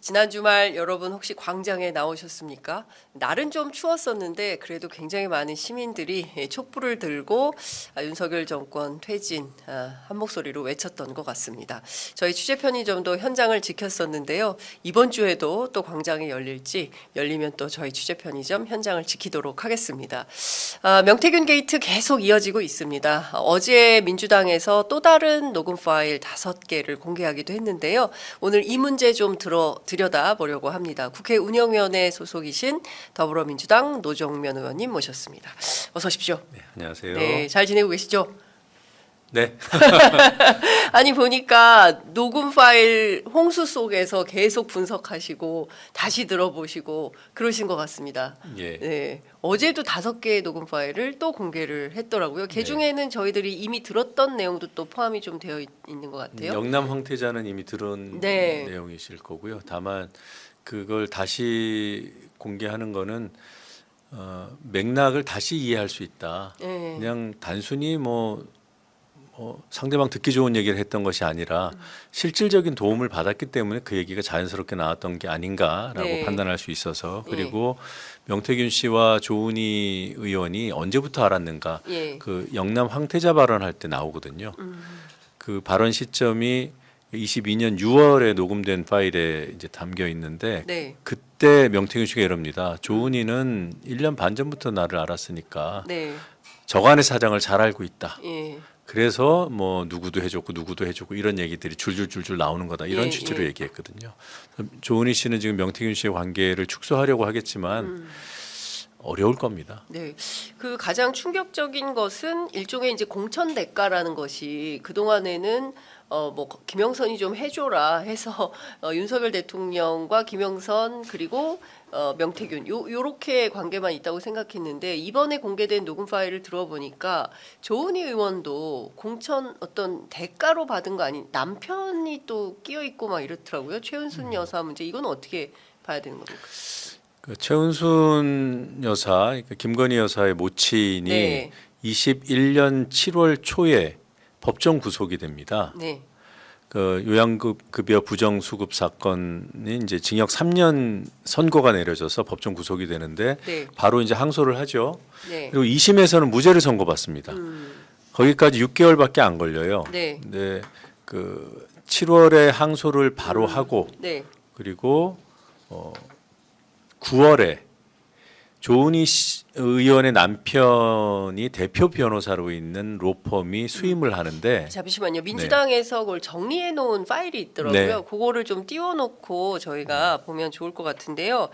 지난 주말 여러분 혹시 광장에 나오셨습니까? 날은 좀 추웠었는데 그래도 굉장히 많은 시민들이 촛불을 들고 윤석열 정권 퇴진 한 목소리로 외쳤던 것 같습니다. 저희 취재 편의점도 현장을 지켰었는데요. 이번 주에도 또 광장이 열릴지 열리면 또 저희 취재 편의점 현장을 지키도록 하겠습니다. 명태균 게이트 계속 이어지고 있습니다. 어제 민주당에서 또 다른 녹음 파일 5개를 공개하기도 했는데요. 오늘 이 문제 좀 들여다보려고 합니다. 국회 운영위원회 소속이신 더불어민주당 노정면 의원님 모셨습니다. 어서 오십시오. 네, 안녕하세요. 네, 잘 지내고 계시죠? 네. 아니 보니까 녹음 파일 홍수 속에서 계속 분석하시고 다시 들어보시고 그러신 것 같습니다. 예. 네, 어제도 5개의 녹음 파일을 또 공개를 했더라고요. 그 중에는 저희들이 이미 들었던 내용도 또 포함이 좀 되어 있는 것 같아요. 영남 황태자는 이미 들은 네. 내용이실 거고요. 다만 그걸 다시 공개하는 거는 맥락을 다시 이해할 수 있다. 네. 그냥 단순히 상대방 듣기 좋은 얘기를 했던 것이 아니라 실질적인 도움을 받았기 때문에 그 얘기가 자연스럽게 나왔던 게 아닌가라고 네. 판단할 수 있어서 그리고 명태균 씨와 조은희 의원이 언제부터 알았는가 예. 그 영남 황태자 발언할 때 나오거든요. 그 발언 시점이 22년 6월에 녹음된 파일에 이제 담겨 있는데 네. 그때 명태균 씨가 이럽니다. 조은희는 1년 반 전부터 나를 알았으니까 네. 저간의 사정을 잘 알고 있다. 예. 그래서 누구도 해줬고 이런 얘기들이 줄줄줄줄 나오는 거다 이런 예, 취지로 예. 얘기했거든요. 조은희 씨는 지금 명태균 씨의 관계를 축소하려고 하겠지만 어려울 겁니다. 네, 그 가장 충격적인 것은 일종의 이제 공천 대가라는 것이 그 동안에는 김영선이 좀 해줘라 해서 윤석열 대통령과 김영선 그리고 명태균 요렇게 관계만 있다고 생각했는데 이번에 공개된 녹음 파일을 들어보니까 조은희 의원도 공천 어떤 대가로 받은 거 아닌 남편이 또 끼어 있고 막 이렇더라고요. 최은순 여사 문제 이건 어떻게 봐야 되는 겁니까? 그 최은순 여사, 그러니까 김건희 여사의 모친이 네. 21년 7월 초에 법정 구속이 됩니다. 네. 그 요양급여 부정수급 사건이 이제 징역 3년 선고가 내려져서 법정 구속이 되는데 네. 바로 이제 항소를 하죠. 네. 그리고 2심에서는 무죄를 선고받습니다. 거기까지 6개월밖에 안 걸려요. 네. 근데 그 7월에 항소를 바로 하고 네. 그리고 9월에 조은희 의원의 남편이 대표 변호사로 있는 로펌이 수임을 하는데 잠시만요. 민주당에서 그걸 정리해 놓은 파일이 있더라고요. 네. 그거를 좀 띄워놓고 저희가 보면 좋을 것 같은데요.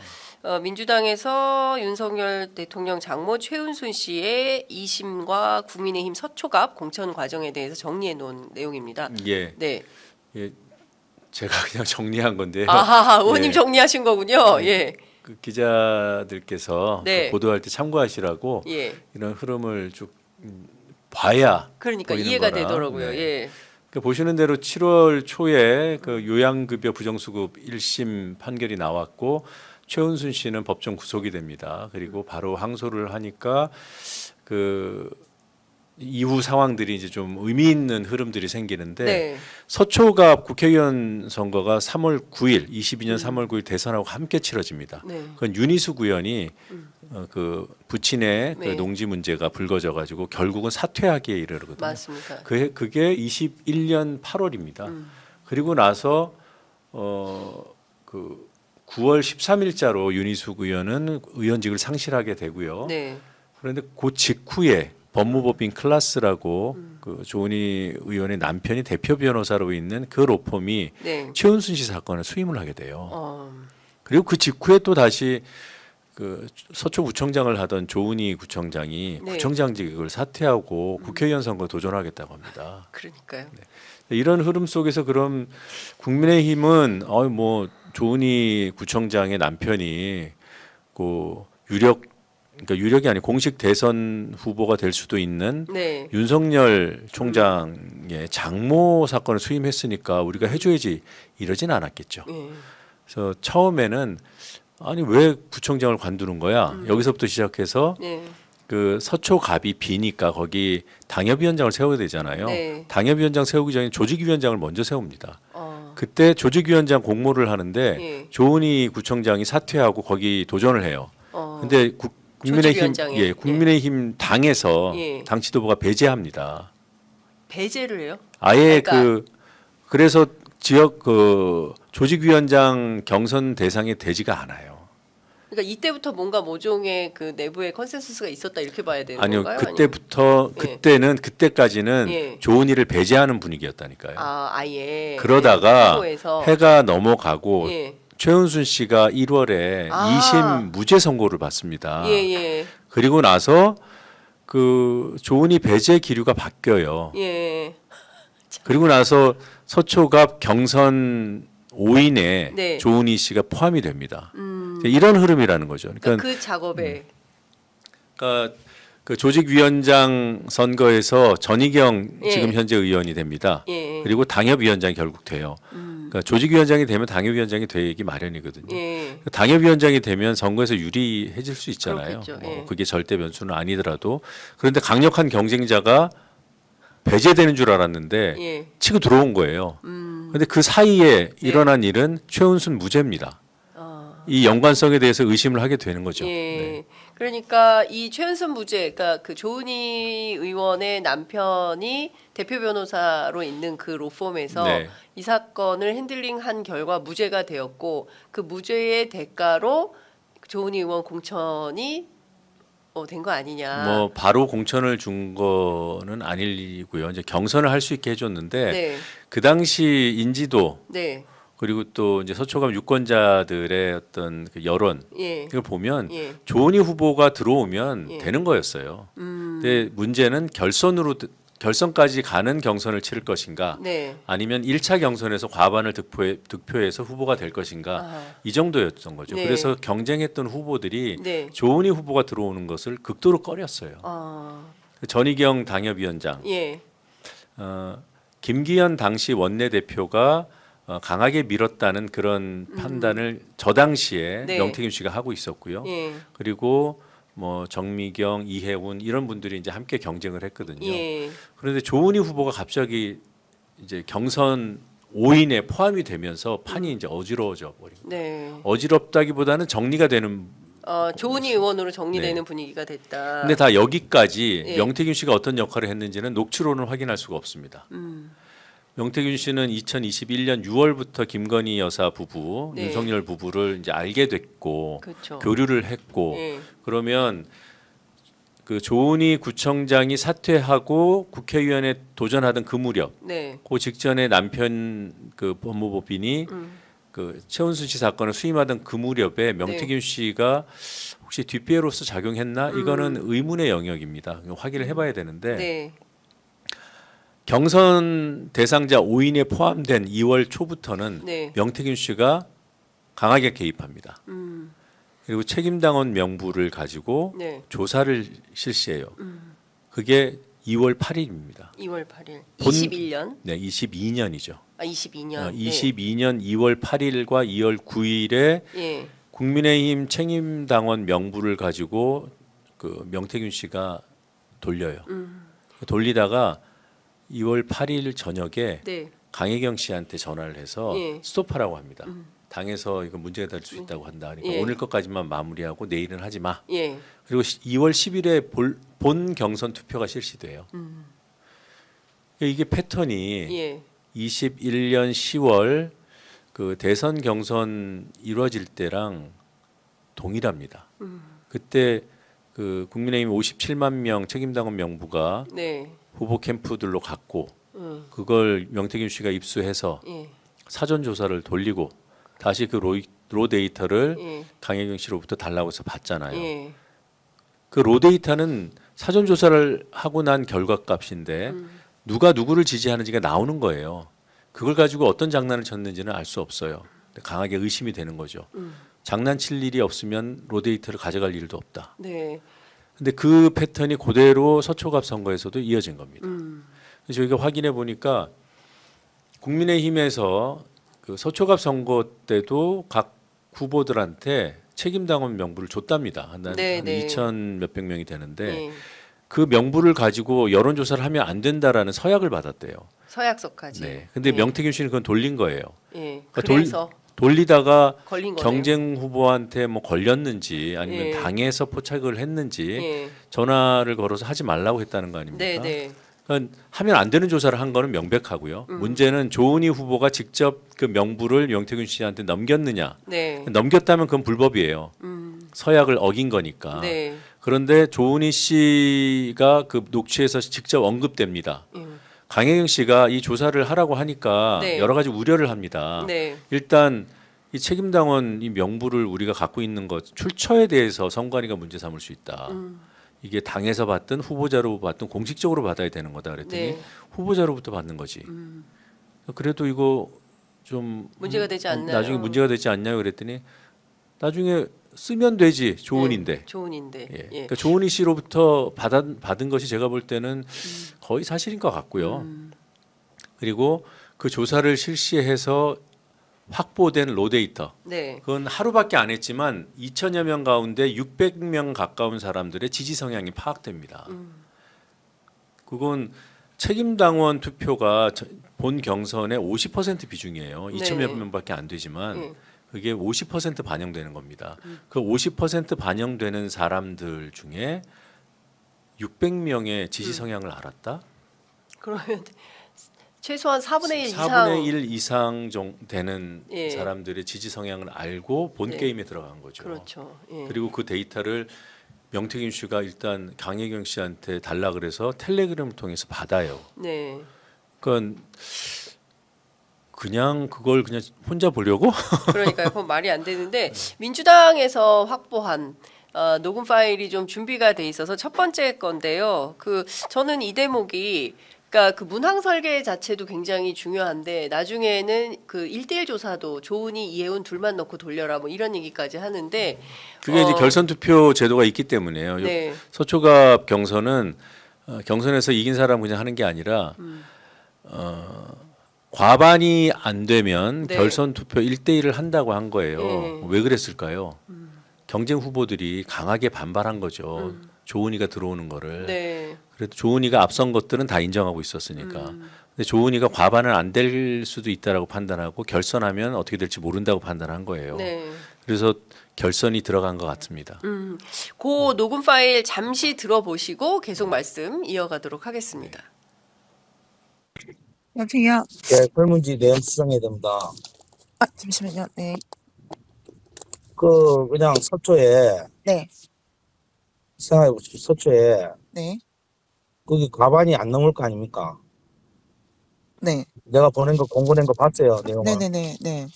민주당에서 윤석열 대통령 장모 최은순 씨의 2심과 국민의힘 서초갑 공천 과정에 대해서 정리해 놓은 내용입니다. 예, 네. 예, 제가 그냥 정리한 건데요. 아하, 의원님 예. 정리하신 거군요. 예. 그 기자들께서 네. 그 보도할 때 참고하시라고 예. 이런 흐름을 쭉 봐야 그러니까 보이는 이해가 거라. 되더라고요. 네. 예. 그러니까 보시는 대로 7월 초에 그 요양급여 부정수급 1심 판결이 나왔고 최은순 씨는 법정 구속이 됩니다. 그리고 바로 항소를 하니까 그 이후 상황들이 이제 좀 의미 있는 흐름들이 생기는데 네. 서초갑 국회의원 선거가 3월 9일, 22년 3월 9일 대선하고 함께 치러집니다. 네. 그건 윤희숙 의원이 그 부친의 그 네. 농지 문제가 불거져 가지고 결국은 사퇴하기에 이르거든요. 맞습니다. 그게 21년 8월입니다. 그리고 나서 그 9월 13일자로 윤희숙 의원은 의원직을 상실하게 되고요. 네. 그런데 그 직후에 법무법인 클라스라고 그 조은희 의원의 남편이 대표 변호사로 있는 그 로펌이 네. 최은순 씨 사건을 수임을 하게 돼요. 음. 그리고 그 직후에 또 다시 그 서초구청장을 하던 조은희 구청장이 네. 구청장직을 사퇴하고 국회의원 선거 도전하겠다고 합니다. 그러니까요. 이런 흐름 속에서 그럼 국민의힘은 조은희 구청장의 남편이 그 그러니까 유력이 아닌 공식 대선 후보가 될 수도 있는 네. 윤석열 총장의 장모 사건을 수임했으니까 우리가 해줘야지 이러진 않았겠죠. 예. 그래서 처음에는 아니 왜 구청장을 관두는 거야? 여기서부터 시작해서 네. 그 서초갑이 비니까 거기 당협위원장을 세워야 되잖아요. 네. 당협위원장 세우기 전에 조직위원장을 먼저 세웁니다. 그때 조직위원장 공모를 하는데 예. 조은희 구청장이 사퇴하고 거기 도전을 해요. 어. 근데 국민의힘 조직위원장에. 예, 국민의힘 당에서 예. 당 지도부가 배제합니다. 배제를 해요? 아예 그러니까- 그래서 지역 그 조직위원장 경선 대상에 되지가 않아요. 그러니까 이때부터 뭔가 모종의 그 내부의 컨센서스가 있었다 이렇게 봐야 되는 아니요, 건가요? 그때부터 예. 그때까지는 예. 조은희를 배제하는 분위기였다니까요. 아예 그러다가 후보에서. 해가 넘어가고 예. 최은순 씨가 1월에 아. 2심 무죄 선고를 받습니다. 예. 그리고 나서 그 조은희 배제 기류가 바뀌어요. 예. 그리고 나서 서초갑 경선 5인에 네. 조은희 씨가 포함이 됩니다. 이런 흐름이라는 거죠. 그러니까 그러니까, 그 작업에 그 조직위원장 선거에서 전희경 예. 지금 현재 의원이 됩니다. 예. 그리고 당협위원장이 결국 돼요. 그러니까 조직위원장이 되면 당협위원장이 되기 마련이거든요. 예. 당협위원장이 되면 선거에서 유리해질 수 있잖아요. 그렇겠죠. 뭐 예. 그게 절대 변수는 아니더라도 그런데 강력한 경쟁자가 배제되는 줄 알았는데 예. 치고 들어온 거예요. 그런데 그 사이에 일어난 일은 최은순 무죄입니다. 이 연관성에 대해서 의심을 하게 되는 거죠. 예. 네. 그러니까 이 최은순 무죄, 그러니까 그 조은희 의원의 남편이 대표 변호사로 있는 그 로펌에서 네. 이 사건을 핸들링한 결과 무죄가 되었고 그 무죄의 대가로 조은희 의원 공천이 된 거 아니냐. 뭐 바로 공천을 준 거는 아니고요. 이제 경선을 할 수 있게 해줬는데 네. 그 당시 인지도 네. 그리고 또 이제 서초감 유권자들의 어떤 그 여론 예. 이걸 보면 예. 조은희 후보가 들어오면 예. 되는 거였어요. 근데 문제는 결선까지 가는 경선을 치를 것인가 네. 아니면 1차 경선에서 과반을 득표해서 후보가 될 것인가 아하. 이 정도였던 거죠. 네. 그래서 경쟁했던 후보들이 네. 조은희 후보가 들어오는 것을 극도로 꺼렸어요. 전희경 당협위원장, 예. 김기현 당시 원내대표가 강하게 밀었다는 그런 판단을 저 당시에 네. 명태균 씨가 하고 있었고요. 예. 그리고 뭐 정미경, 이해운 이런 분들이 이제 함께 경쟁을 했거든요. 예. 그런데 조은희 후보가 갑자기 이제 경선 5인에 포함이 되면서 판이 이제 어지러워져 버린 거예요. 네. 어지럽다기보다는 정리가 되는. 조은희 의원으로 정리되는 네. 분위기가 됐다. 근데 다 여기까지 예. 명태균 씨가 어떤 역할을 했는지는 녹취로는 확인할 수가 없습니다. 명태균 씨는 2021년 6월부터 김건희 여사 부부, 네. 윤석열 부부를 이제 알게 됐고 그렇죠. 교류를 했고 예. 그러면 그 조은희 구청장이 사퇴하고 국회의원에 도전하던 그 무렵, 네. 그 직전에 남편 그 법무법인이 그 최은순 씨 사건을 수임하던 그 무렵에 명태균 씨가 혹시 뒷배로서 작용했나? 이거는 의문의 영역입니다. 확인을 해봐야 되는데 네. 경선 대상자 5인에 포함된 2월 초부터는 네. 명태균 씨가 강하게 개입합니다. 그리고 책임당원 명부를 가지고 네. 조사를 실시해요. 그게 2월 8일입니다. 2월 8일. 본- 21년? 네, 22년이죠. 22년. 22년 2월 8일과 2월 9일에 예. 국민의힘 책임당원 명부를 가지고 그 명태균 씨가 돌려요. 돌리다가 2월 8일 저녁에 네. 강혜경 씨한테 전화를 해서 예. 스톱하라고 합니다. 당에서 이거 문제가 될 수 있다고 한다. 그러니까 예. 오늘 것까지만 마무리하고 내일은 하지 마. 예. 그리고 2월 10일에 본 경선 투표가 실시돼요. 이게 패턴이 예. 21년 10월 그 대선 경선 이루어질 때랑 동일합니다. 그때 그 국민의힘 57만 명 책임당원 명부가 네. 후보 캠프들로 갔고 그걸 명태균 씨가 입수해서 예. 사전 조사를 돌리고 다시 그 로 데이터를 예. 강혜경 씨로부터 달라고 해서 받잖아요. 예. 그 로 데이터는 사전 조사를 하고 난 결과값인데 누가 누구를 지지하는지가 나오는 거예요. 그걸 가지고 어떤 장난을 쳤는지는 알 수 없어요. 강하게 의심이 되는 거죠. 장난칠 일이 없으면 로 데이터를 가져갈 일도 없다. 네. 근데 그 패턴이 그대로 서초갑 선거에서도 이어진 겁니다. 그래서 저희가 확인해 보니까 국민의힘에서 그 서초갑 선거 때도 각 후보들한테 책임당원 명부를 줬답니다. 한 네, 네. 2천 몇백 명이 되는데 예. 그 명부를 가지고 여론조사를 하면 안 된다라는 서약을 받았대요. 서약서까지. 네. 근데 명태균 씨는 그건 돌린 거예요. 예. 그러니까 그래서 돌리다가 걸린 거네요. 경쟁 후보한테 뭐 걸렸는지 아니면 예. 당에서 포착을 했는지 예. 전화를 걸어서 하지 말라고 했다는 거 아닙니까? 네, 네. 그러니까 하면 안 되는 조사를 한 거는 명백하고요. 문제는 조은희 후보가 직접 그 명부를 명태균 씨한테 넘겼느냐. 네. 넘겼다면 그건 불법이에요. 서약을 어긴 거니까. 네. 그런데 조은희 씨가 그 녹취에서 직접 언급됩니다. 강혜경 씨가 이 조사를 하라고 하니까 네. 여러 가지 우려를 합니다. 네. 일단 이 책임당원 이 명부를 우리가 갖고 있는 것 출처에 대해서 선관위가 문제 삼을 수 있다. 이게 당에서 받든 후보자로 받든 공식적으로 받아야 되는 거다 그랬더니 네. 후보자로부터 받는 거지. 그래도 이거 좀 문제가 되지 않나요? 나중에 문제가 되지 않냐고 그랬더니 나중에 쓰면 되지 조은인데. 조은인데. 예. 예. 그러니까 조은희 씨로부터 받은 것이 제가 볼 때는 거의 사실인 것 같고요. 그리고 그 조사를 실시해서 확보된 로데이터. 네. 그건 하루밖에 안 했지만 2천여 명 가운데 600명 가까운 사람들의 지지 성향이 파악됩니다. 그건 책임당원 투표가 본 경선의 50% 비중이에요. 2천여 명밖에 안 되지만 그게 50% 반영되는 겁니다. 그 50% 반영되는 사람들 중에 600명의 지지 성향을 알았다? 그러면 최소한 4분의 1 이상 4분의 1 이상 되는 예. 사람들의 지지 성향을 알고 본 네. 게임에 들어간 거죠. 그렇죠. 예. 그리고 그 데이터를 명태균 씨가 일단 강혜경 씨한테 달라 그래서 텔레그램을 통해서 받아요. 네. 그러니까 그냥 그걸 그냥 혼자 보려고? 그러니까요. 그건 말이 안 되는데 민주당에서 확보한 녹음 파일이 좀 준비가 돼 있어서 첫 번째 건데요. 그 저는 이 대목이 그러니까 그 문항 설계 자체도 굉장히 중요한데 나중에는 그 1대1 조사도 조은희, 이혜훈 둘만 넣고 돌려라 뭐 이런 얘기까지 하는데 그게 이제 결선 투표 제도가 있기 때문에요. 네. 서초갑 경선은 경선에서 이긴 사람 그냥 하는 게 아니라 과반이 안 되면 네. 결선 투표 1대1을 한다고 한 거예요. 네. 왜 그랬을까요? 경쟁 후보들이 강하게 반발한 거죠. 조은희가 들어오는 거를. 네. 그래도 조은희가 앞선 것들은 다 인정하고 있었으니까. 근데 조은희가 과반은 안 될 수도 있다라고 판단하고 결선하면 어떻게 될지 모른다고 판단한 거예요. 네. 그래서 결선이 들어간 것 같습니다. 그 녹음 파일 잠시 들어보시고 계속 말씀 이어가도록 하겠습니다. 여보세요? 네, 설문지 내용 수정해야 됩니다. 아, 잠시만요. 네. 그냥 서초에 네. 생각해보시죠. 서초에 네. 거기 과반이 안 넘을 거 아닙니까? 네. 내가 보낸 거 공고낸 거 봤어요, 내용을. 네네네. 네.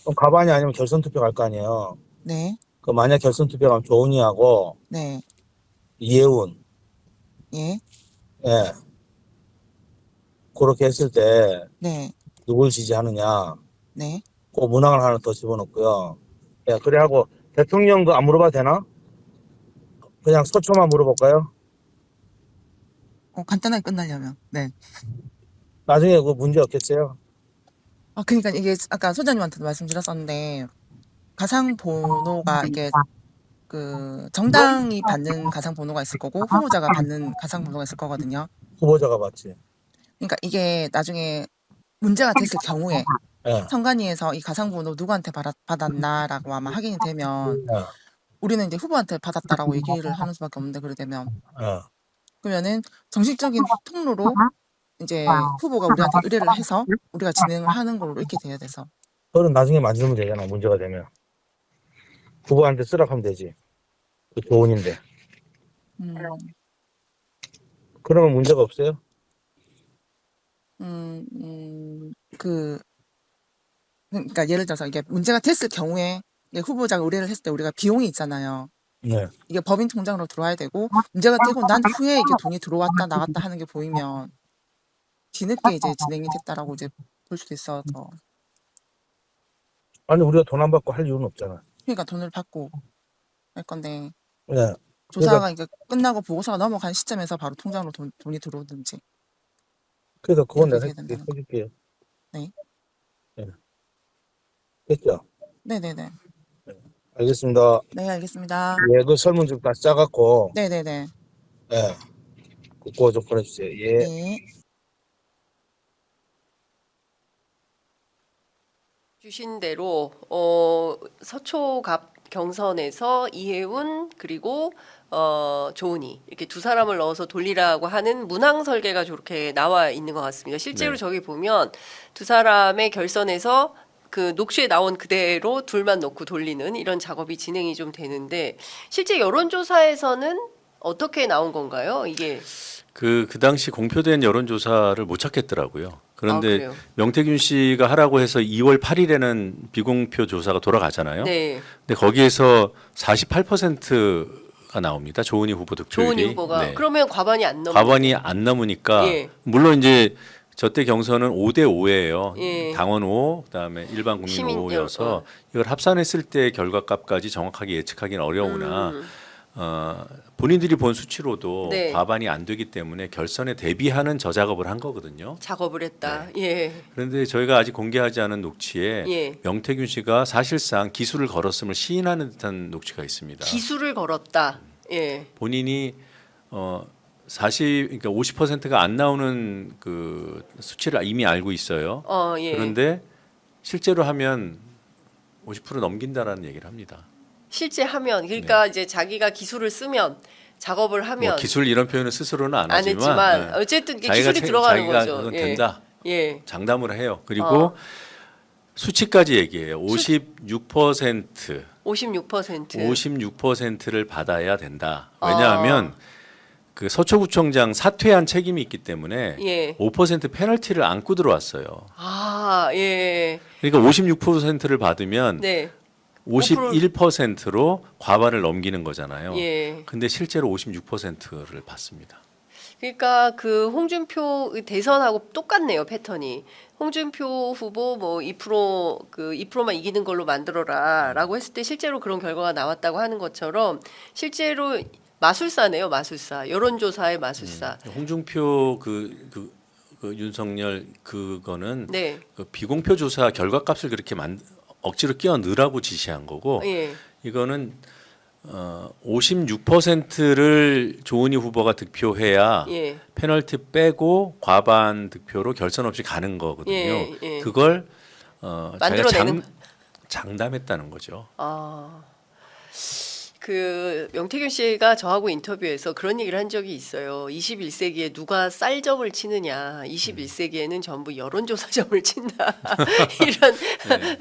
그럼 과반이 아니면 결선 투표 갈 거 아니에요. 네. 그 만약 결선 투표 가면 조은희하고 네. 이혜훈, 예. 예, 그렇게 했을 때 네. 누굴 지지하느냐? 네. 그 문항을 하나 더 집어넣고요. 예, 그래 하고 대통령 거 안 물어봐도 되나? 그냥 서초만 물어볼까요? 간단하게 끝나려면. 네. 나중에 그 문제 없겠어요? 그러니까 이게 아까 소장님한테도 말씀드렸었는데 가상 번호가 이게 그 정당이 받는 가상 번호가 있을 거고 후보자가 받는 가상 번호가 있을 거거든요. 후보자가 맞지. 그러니까 이게 나중에 문제가 됐을 경우에 예. 선관위에서 이 가상 번호 누구한테 받았나라고 아마 확인이 되면 예. 우리는 이제 후보한테 받았다라고 얘기를 하는 수밖에 없는데 그렇게 되면 예. 그러면은 정식적인 통로로 이제 후보가 우리한테 의뢰를 해서 우리가 진행을 하는 걸로 이렇게 돼야 돼서. 그건 나중에 만들면 되잖아, 문제가 되면. 후보한테 쓰라고 하면 되지. 그 조언인데. 음, 그러면 문제가 없어요? 그, 그러니까 예를 들어서 이게 문제가 됐을 경우에 이게 후보자가 의뢰를 했을 때 우리가 비용이 있잖아요. 네. 이게 법인 통장으로 들어와야 되고 문제가 되고 난 후에 이게 돈이 들어왔다 나갔다 하는 게 보이면 뒤늦게 이제 진행이 됐다라고 이제 볼 수도 있어서. 아니, 우리가 돈 안 받고 할 이유는 없잖아. 그러니까 돈을 받고 할 건데 네. 조사가 이제 끝나고 보고서가 넘어간 시점에서 바로 통장으로 돈이 들어오든지. 그래서 그건 이렇게 내가 돼야 된다는 해줄게요. 네. 네. 됐죠? 네네네. 알겠습니다. 네, 알겠습니다. 예, 그 설문 좀 다 짜갖고, 네네네. 예, 그거 좀 보내주세요. 예. 네. 주신 대로 서초갑 경선에서 이해운 그리고 조은희 이렇게 두 사람을 넣어서 돌리라고 하는 문항 설계가 저렇게 나와 있는 것 같습니다. 실제로 네. 저기 보면 두 사람의 결선에서 그 녹취에 나온 그대로 둘만 넣고 돌리는 이런 작업이 진행이 좀 되는데 실제 여론조사에서는 어떻게 나온 건가요? 이게 그 당시 공표된 여론조사를 못 찾겠더라고요. 그런데 그래요? 명태균 씨가 하라고 해서 2월 8일에는 비공표 조사가 돌아가잖아요. 네. 근데 거기에서 48%가 나옵니다. 조은희 후보 득표율이. 조은희 후보가 네. 그러면 과반이 안 넘는 과반이 안 넘으니까 예. 물론 이제 저때 경선은 5대 5예요. 예. 당원 5, 그다음에 일반 국민 시민 5여서 이걸 합산했을 때 결과값까지 정확하게 예측하기는 어려우나 본인들이 본 수치로도 네. 과반이 안 되기 때문에 결선에 대비하는 저작업을 한 거거든요. 작업을 했다. 네. 예. 그런데 저희가 아직 공개하지 않은 녹취에 예. 명태균 씨가 사실상 기술을 걸었음을 시인하는 듯한 녹취가 있습니다. 기술을 걸었다. 예. 본인이 40, 그러니까 50%가 안 나오는 그 수치를 이미 알고 있어요. 예. 그런데 실제로 하면 50% 넘긴다라는 얘기를 합니다. 실제 하면 그러니까 이제 자기가 기술을 쓰면 작업을 하면 뭐 기술 이런 표현을 스스로는 안 안 하지만, 했지만 네. 어쨌든 이게 자기가 기술이 들어가는 자기가 거죠. 그건 예. 된다. 예. 장담을 해요. 그리고 수치까지 얘기해요. 56% 56%를 받아야 된다. 왜냐하면 그 서초구청장 사퇴한 책임이 있기 때문에 예. 5% 페널티를 안고 들어왔어요. 예. 그러니까 56%를 받으면 네. 51%로 과반을 넘기는 거잖아요. 예. 근데 실제로 56%를 받습니다. 그러니까 그 홍준표 대선하고 똑같네요, 패턴이. 홍준표 후보 뭐 2%만 이기는 걸로 만들어라라고 했을 때 실제로 그런 결과가 나왔다고 하는 것처럼 실제로 마술사네요, 마술사. 여론조사의 마술사. 홍준표 윤석열 그거는 네. 그 비공표 조사 결과값을 그렇게 억지로 끼워 넣으라고 지시한 거고 예. 이거는 56%를 조은희 후보가 득표해야 예. 페널티 빼고 과반 득표로 결선 없이 가는 거거든요. 예, 예. 그걸 자기가 만들어내는 장담했다는 거죠. 그 명태균 씨가 저하고 인터뷰에서 그런 얘기를 한 적이 있어요. 21세기에 누가 쌀점을 치느냐. 21세기에는 전부 여론조사점을 친다. 이런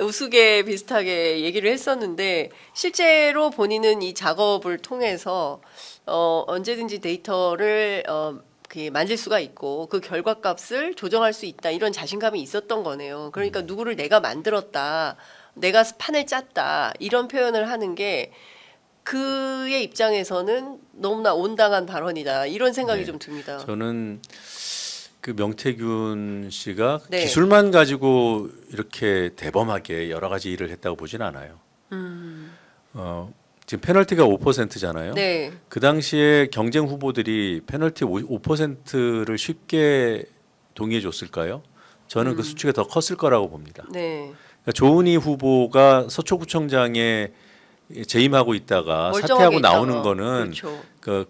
우스개 비슷하게 얘기를 했었는데 실제로 본인은 이 작업을 통해서 언제든지 데이터를 만질 수가 있고 그 결과값을 조정할 수 있다. 이런 자신감이 있었던 거네요. 그러니까 누구를 내가 만들었다. 내가 판을 짰다. 이런 표현을 하는 게 그의 입장에서는 너무나 온당한 발언이다 이런 생각이 네. 좀 듭니다. 저는 그 명태균 씨가 네. 기술만 가지고 이렇게 대범하게 여러 가지 일을 했다고 보진 않아요. 지금 페널티가 5%잖아요. 네, 그 당시에 경쟁 후보들이 페널티 5%를 쉽게 동의해 줬을까요? 저는 그 수치가 더 컸을 거라고 봅니다. 네, 그러니까 조은희 후보가 서초구청장에 재임하고 있다가 멀쩡하게 사퇴하고 나오는 있다가. 거는 그렇죠. 그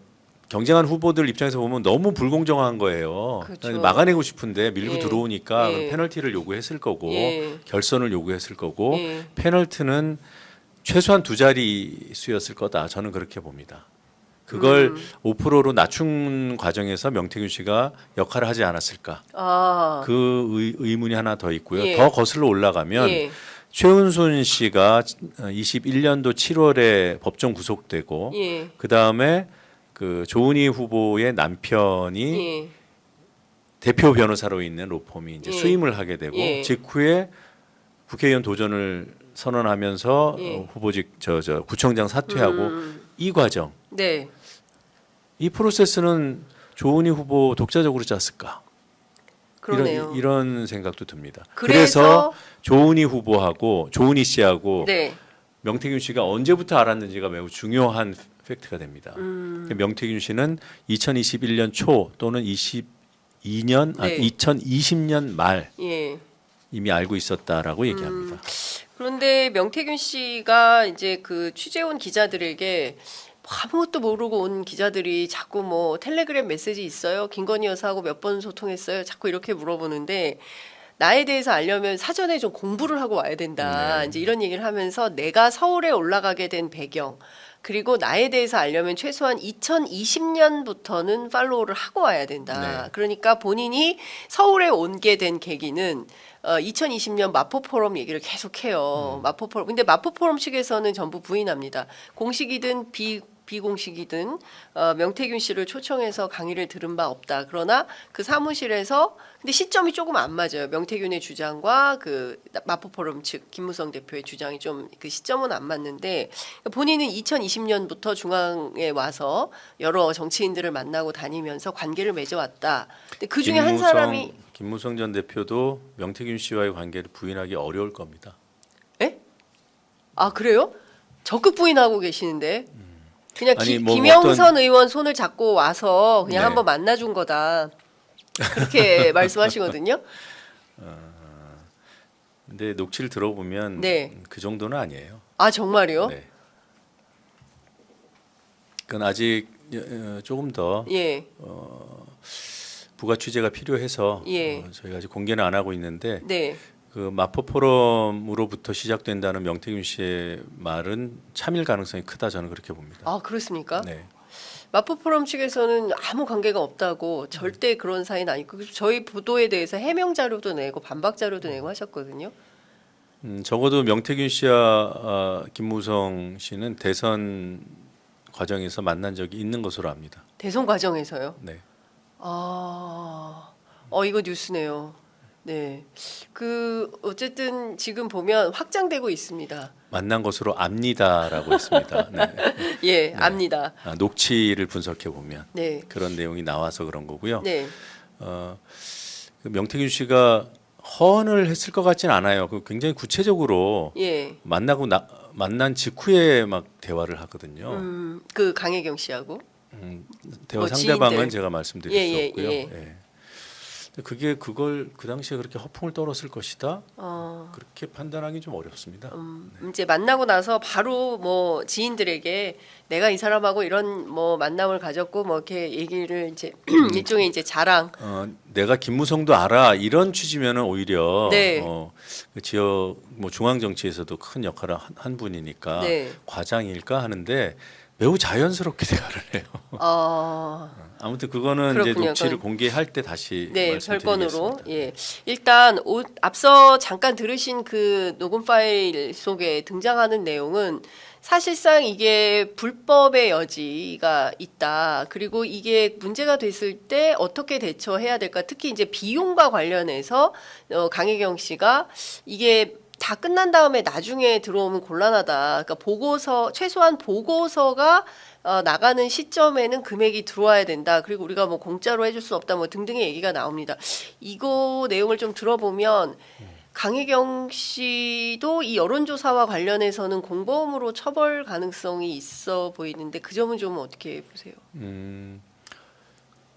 경쟁한 후보들 입장에서 보면 너무 불공정한 거예요. 그렇죠. 막아내고 싶은데 밀고 예. 들어오니까 예. 페널티를 요구했을 거고 예. 결선을 요구했을 거고 예. 페널티는 최소한 두 자리 수였을 거다. 저는 그렇게 봅니다. 그걸 5%로 낮춘 과정에서 명태균 씨가 역할을 하지 않았을까? 그 의문이 하나 더 있고요. 예. 더 거슬러 올라가면 예. 최은순 씨가 21년도 7월에 법정 구속되고 예. 그 다음에 그 조은희 후보의 남편이 예. 대표 변호사로 있는 로펌이 이제 예. 수임을 하게 되고 예. 직후에 국회의원 도전을 선언하면서 예. 후보직 저 구청장 사퇴하고 이 과정 네. 이 프로세스는 조은희 후보 독자적으로 짰을까? 그러네요. 이런 생각도 듭니다. 그래서 조은희 후보하고 조은희 씨하고 네. 명태균 씨가 언제부터 알았는지가 매우 중요한 팩트가 됩니다. 명태균 씨는 2021년 초 또는 2020년 말 예. 이미 알고 있었다라고 얘기합니다. 그런데 명태균 씨가 이제 그 취재원 기자들에게 아무것도 모르고 온 기자들이 자꾸 뭐 텔레그램 메시지 있어요? 김건희 여사하고 몇 번 소통했어요? 자꾸 이렇게 물어보는데 나에 대해서 알려면 사전에 좀 공부를 하고 와야 된다. 네. 이제 이런 얘기를 하면서 내가 서울에 올라가게 된 배경 그리고 나에 대해서 알려면 최소한 2020년부터는 팔로우를 하고 와야 된다. 네. 그러니까 본인이 서울에 오게 된 계기는 2020년 마포 포럼 얘기를 계속해요. 마포 포럼. 근데 마포 포럼 측에서는 전부 부인합니다. 공식이든 비공식이든 명태균 씨를 초청해서 강의를 들은 바 없다. 그러나 그 사무실에서 근데 시점이 조금 안 맞아요. 명태균의 주장과 그 마포 포럼 측 김무성 대표의 주장이 좀 그 시점은 안 맞는데 본인은 2020년부터 중앙에 와서 여러 정치인들을 만나고 다니면서 관계를 맺어왔다. 근데 그 중에 한 사람이 김무성 전 대표도 명태균 씨와의 관계를 부인하기 어려울 겁니다. 에? 아 그래요? 적극 부인하고 계시는데 그냥 아니, 뭐 김영선 의원 손을 잡고 와서 그냥 네. 한번 만나준 거다 그렇게 말씀하시거든요. 근데 녹취를 들어보면 네. 그 정도는 아니에요. 아 정말요? 네. 그건 아직 조금 더 예, 부가 취재가 필요해서 예. 저희가 아직 공개는 안 하고 있는데 네. 그 마포 포럼으로부터 시작된다는 명태균 씨의 말은 참일 가능성이 크다 저는 그렇게 봅니다. 아 그렇습니까? 네. 마포 포럼 측에서는 아무 관계가 없다고 절대 그런 사이는 아니고 그래서 저희 보도에 대해서 해명 자료도 내고 반박 자료도 내고 하셨거든요. 적어도 명태균 씨와 김무성 씨는 대선 과정에서 만난 적이 있는 것으로 압니다. 대선 과정에서요. 네. 이거 뉴스네요. 네. 그 어쨌든 지금 보면 확장되고 있습니다. 만난 것으로 압니다라고 했습니다. 네. 예, 압니다. 녹취를 분석해 보면 네. 그런 내용이 나와서 그런 거고요. 네. 그 명태균 씨가 허언을 했을 것 같지는 않아요. 그 굉장히 구체적으로 예. 만난 직후에 막 대화를 하거든요. 그 강혜경 씨하고. 대화 뭐 상대방은 지인들. 제가 말씀드릴 예, 수 예, 없고요. 예. 예. 근데 그걸 그 당시에 그렇게 허풍을 떨었을 것이다. 그렇게 판단하기 좀 어렵습니다. 이제 만나고 나서 바로 뭐 지인들에게 내가 이 사람하고 이런 뭐 만남을 가졌고 뭐 이렇게 얘기를 이제 일종의 이제 자랑. 내가 김무성도 알아 이런 취지면은 오히려 네. 그 지역 뭐 중앙 정치에서도 큰 역할을 한 분이니까 네. 과장일까 하는데 매우 자연스럽게 대화를 해요. 아무튼 그거는 이제 그렇군요. 녹취를 그건- 공개할 때 다시 네, 말씀드리겠습니다. 별건으로. 예. 일단 앞서 잠깐 들으신 그 녹음 파일 속에 등장하는 내용은 사실상 이게 불법의 여지가 있다. 그리고 이게 문제가 됐을 때 어떻게 대처해야 될까? 특히 이제 비용과 관련해서 강혜경 씨가 이게 다 끝난 다음에 나중에 들어오면 곤란하다. 그러니까 최소한 보고서가 나가는 시점에는 금액이 들어와야 된다. 그리고 우리가 뭐 공짜로 해줄 수 없다. 뭐 등등의 얘기가 나옵니다. 이거 내용을 좀 들어보면 강혜경 씨도 이 여론조사와 관련해서는 공범으로 처벌 가능성이 있어 보이는데 그 점은 좀 어떻게 보세요?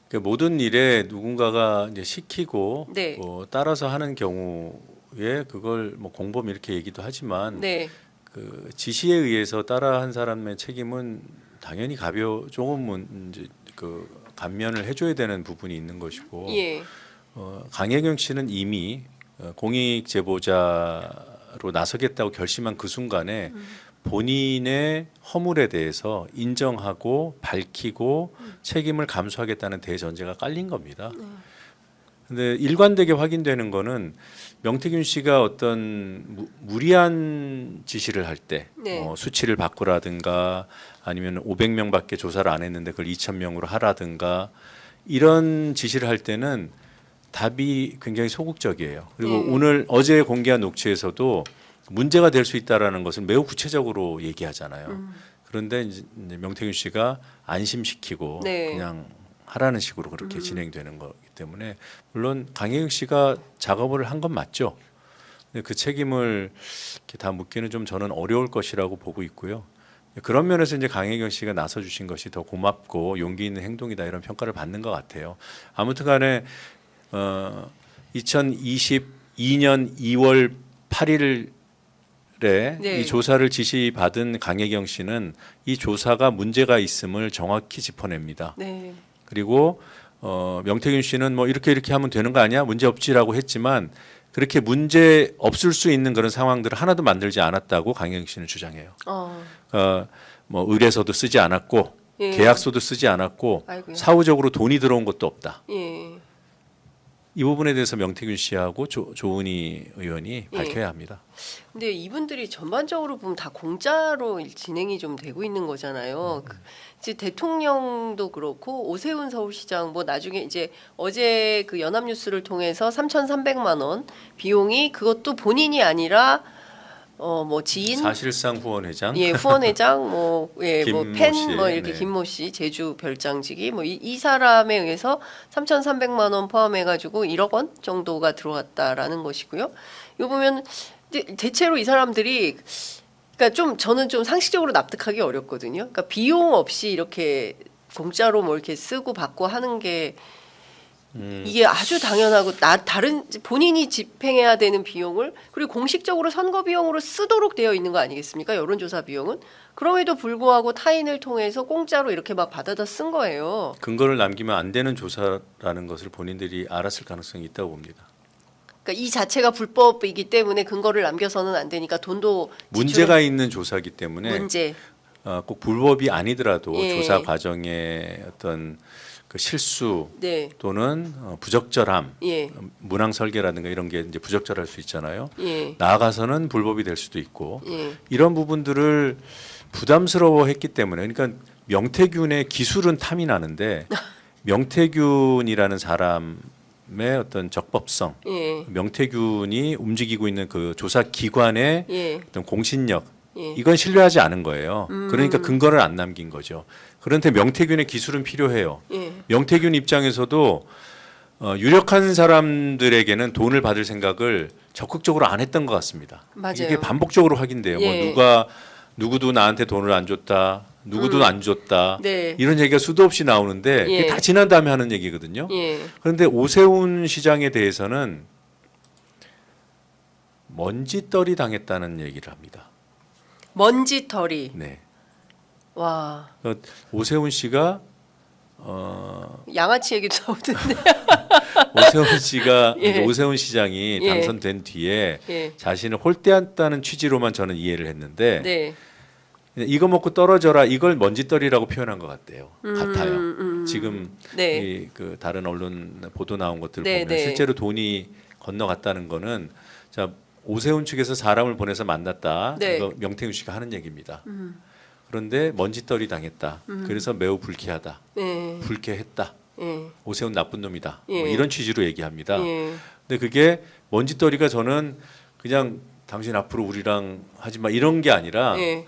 그 모든 일에 누군가가 이제 시키고 네. 뭐 따라서 하는 경우에 그걸 뭐 공범 이렇게 얘기도 하지만 네, 그 지시에 의해서 따라한 사람의 책임은 당연히 조금은 이제 그 감면을 해줘야 되는 부분이 있는 것이고 예, 강혜경 씨는 이미 공익 제보자로 나서겠다고 결심한 그 순간에 본인의 허물에 대해서 인정하고 밝히고 책임을 감수하겠다는 대전제가 깔린 겁니다. 근데 일관되게 확인되는 거는 명태균 씨가 어떤 무리한 지시를 할 때 네. 수치를 바꾸라든가 아니면 500명밖에 조사를 안 했는데 그걸 2,000명으로 하라든가 이런 지시를 할 때는 답이 굉장히 소극적이에요. 그리고 어제 공개한 녹취에서도 문제가 될 수 있다라는 것을 매우 구체적으로 얘기하잖아요. 그런데 이제 명태균 씨가 안심시키고 네. 그냥 하라는 식으로 그렇게 진행되는 거기 때문에 물론 강혜경 씨가 작업을 한 건 맞죠. 근데 그 책임을 이렇게 다 묻기는 좀 저는 어려울 것이라고 보고 있고요. 그런 면에서 이제 강혜경 씨가 나서 주신 것이 더 고맙고 용기 있는 행동이다 이런 평가를 받는 것 같아요. 아무튼간에 2022년 2월 8일 네. 이 조사를 지시받은 강혜경 씨는 이 조사가 문제가 있음을 정확히 짚어냅니다. 네. 그리고 명태균 씨는 뭐 이렇게 하면 되는 거 아니야? 문제 없지라고 했지만 그렇게 문제 없을 수 있는 그런 상황들을 하나도 만들지 않았다고 강혜경 씨는 주장해요. 뭐 의뢰서도 쓰지 않았고 예. 계약서도 쓰지 않았고 아이고야. 사후적으로 돈이 들어온 것도 없다. 예. 이 부분에 대해서 명태균 씨하고 조은희 의원이 예. 밝혀야 합니다. 근데 이분들이 전반적으로 보면 다 공짜로 진행이 좀 되고 있는 거잖아요. 이제 대통령도 그렇고 오세훈 서울시장 뭐 나중에 이제 어제 그 연합뉴스를 통해서 3,300만 원 비용이 그것도 본인이 아니라 뭐 지인 사실상 후원회장 예, 후원회장 뭐 예, 뭐 김모 팬 씨, 뭐 이렇게 네. 김모 씨 제주 별장지기 뭐 이 사람에 의해서 3,300만 원 포함해 가지고 1억 원 정도가 들어갔다라는 것이고요. 이거 보면 대체로 이 사람들이 그러니까 좀 저는 좀 상식적으로 납득하기 어렵거든요. 그러니까 비용 없이 이렇게 공짜로 뭐 이렇게 쓰고 받고 하는 게 이게 아주 당연하고 다른 본인이 집행해야 되는 비용을 그리고 공식적으로 선거 비용으로 쓰도록 되어 있는 거 아니겠습니까? 여론조사 비용은 그럼에도 불구하고 타인을 통해서 공짜로 이렇게 막 받아다 쓴 거예요. 근거를 남기면 안 되는 조사라는 것을 본인들이 알았을 가능성이 있다고 봅니다. 그러니까 이 자체가 불법이기 때문에 근거를 남겨서는 안 되니까 돈도 문제가 있는 조사이기 때문에 문제 꼭 불법이 아니더라도 예. 조사 과정의 어떤 그 실수 네. 또는 부적절함, 예. 문항 설계라든가 이런 게 이제 부적절할 수 있잖아요. 예. 나아가서는 불법이 될 수도 있고 예. 이런 부분들을 부담스러워했기 때문에 그러니까 명태균의 기술은 탐이 나는데 명태균이라는 사람의 어떤 적법성, 예. 명태균이 움직이고 있는 그 조사 기관의 예. 어떤 공신력 예. 이건 신뢰하지 않은 거예요. 그러니까 근거를 안 남긴 거죠. 그런데 명태균의 기술은 필요해요. 예. 명태균 입장에서도 유력한 사람들에게는 돈을 받을 생각을 적극적으로 안 했던 것 같습니다. 맞아요. 이게 반복적으로 확인돼요. 예. 뭐 누구도 나한테 돈을 안 줬다, 누구도 안 줬다 네. 이런 얘기가 수도 없이 나오는데 예. 그게 다 지난 다음에 하는 얘기거든요. 예. 그런데 오세훈 시장에 대해서는 먼지떨이 당했다는 얘기를 합니다. 먼지털이 네. 와 그러니까 오세훈 씨가 양아치 얘기도 나오던데. 오세훈 씨가 예. 이제 오세훈 시장이 예. 당선된 뒤에 예. 자신을 홀대한다는 취지로만 저는 이해를 했는데 네. 이거 먹고 떨어져라 이걸 먼지떨이라고 표현한 것 같아요. 지금 네. 이 그 다른 언론 보도 나온 것들 네, 보면 네. 실제로 돈이 건너갔다는 거는 자 오세훈 측에서 사람을 보내서 만났다. 네. 이거 명태균 씨가 하는 얘기입니다. 그런데 먼지떨이 당했다. 그래서 매우 불쾌하다. 예. 불쾌했다. 예. 오세훈 나쁜 놈이다. 예. 뭐 이런 취지로 얘기합니다. 예. 근데 그게 먼지떨이가 저는 그냥 당신 앞으로 우리랑 하지 마 이런 게 아니라 예.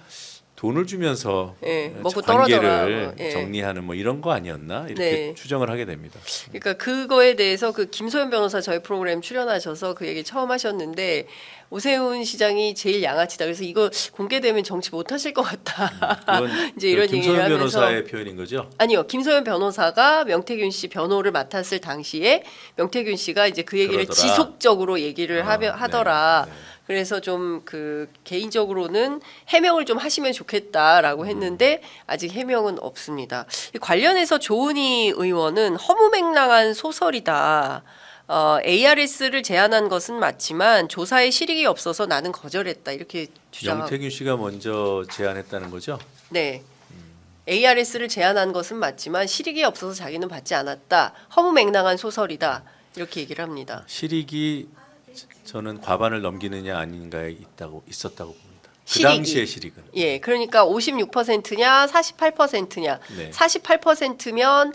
돈을 주면서 예. 먹고 관계를 떨어져라. 예. 정리하는 뭐 이런 거 아니었나 이렇게 네. 추정을 하게 됩니다. 그러니까 그거에 대해서 그 김소연 변호사 저희 프로그램 출연하셔서 그 얘기 처음 하셨는데 오세훈 시장이 제일 양아치다. 그래서 이거 공개되면 정치 못 하실 것 같다. 그건 이제 이런 얘기를 김소연 하면서 변호사의 표현인 거죠. 아니요. 김소연 변호사가 명태균 씨 변호를 맡았을 당시에 명태균 씨가 이제 그 얘기를 그러더라. 지속적으로 얘기를 하더라. 네, 네. 그래서 좀 그 개인적으로는 해명을 좀 하시면 좋겠다라고 했는데 아직 해명은 없습니다. 관련해서 조은희 의원은 허무맹랑한 소설이다. ARS를 제안한 것은 맞지만 조사에 실익이 없어서 나는 거절했다. 이렇게 주장하고. 명태균 씨가 먼저 제안했다는 거죠. 네. ARS를 제안한 것은 맞지만 실익이 없어서 자기는 받지 않았다. 허무맹랑한 소설이다. 이렇게 얘기를 합니다. 실익이 저는 과반을 넘기느냐 아닌가에 있었다고 봅니다. 그 실익이. 당시의 실익은. 예, 그러니까 56%냐 48%냐. 네. 48%면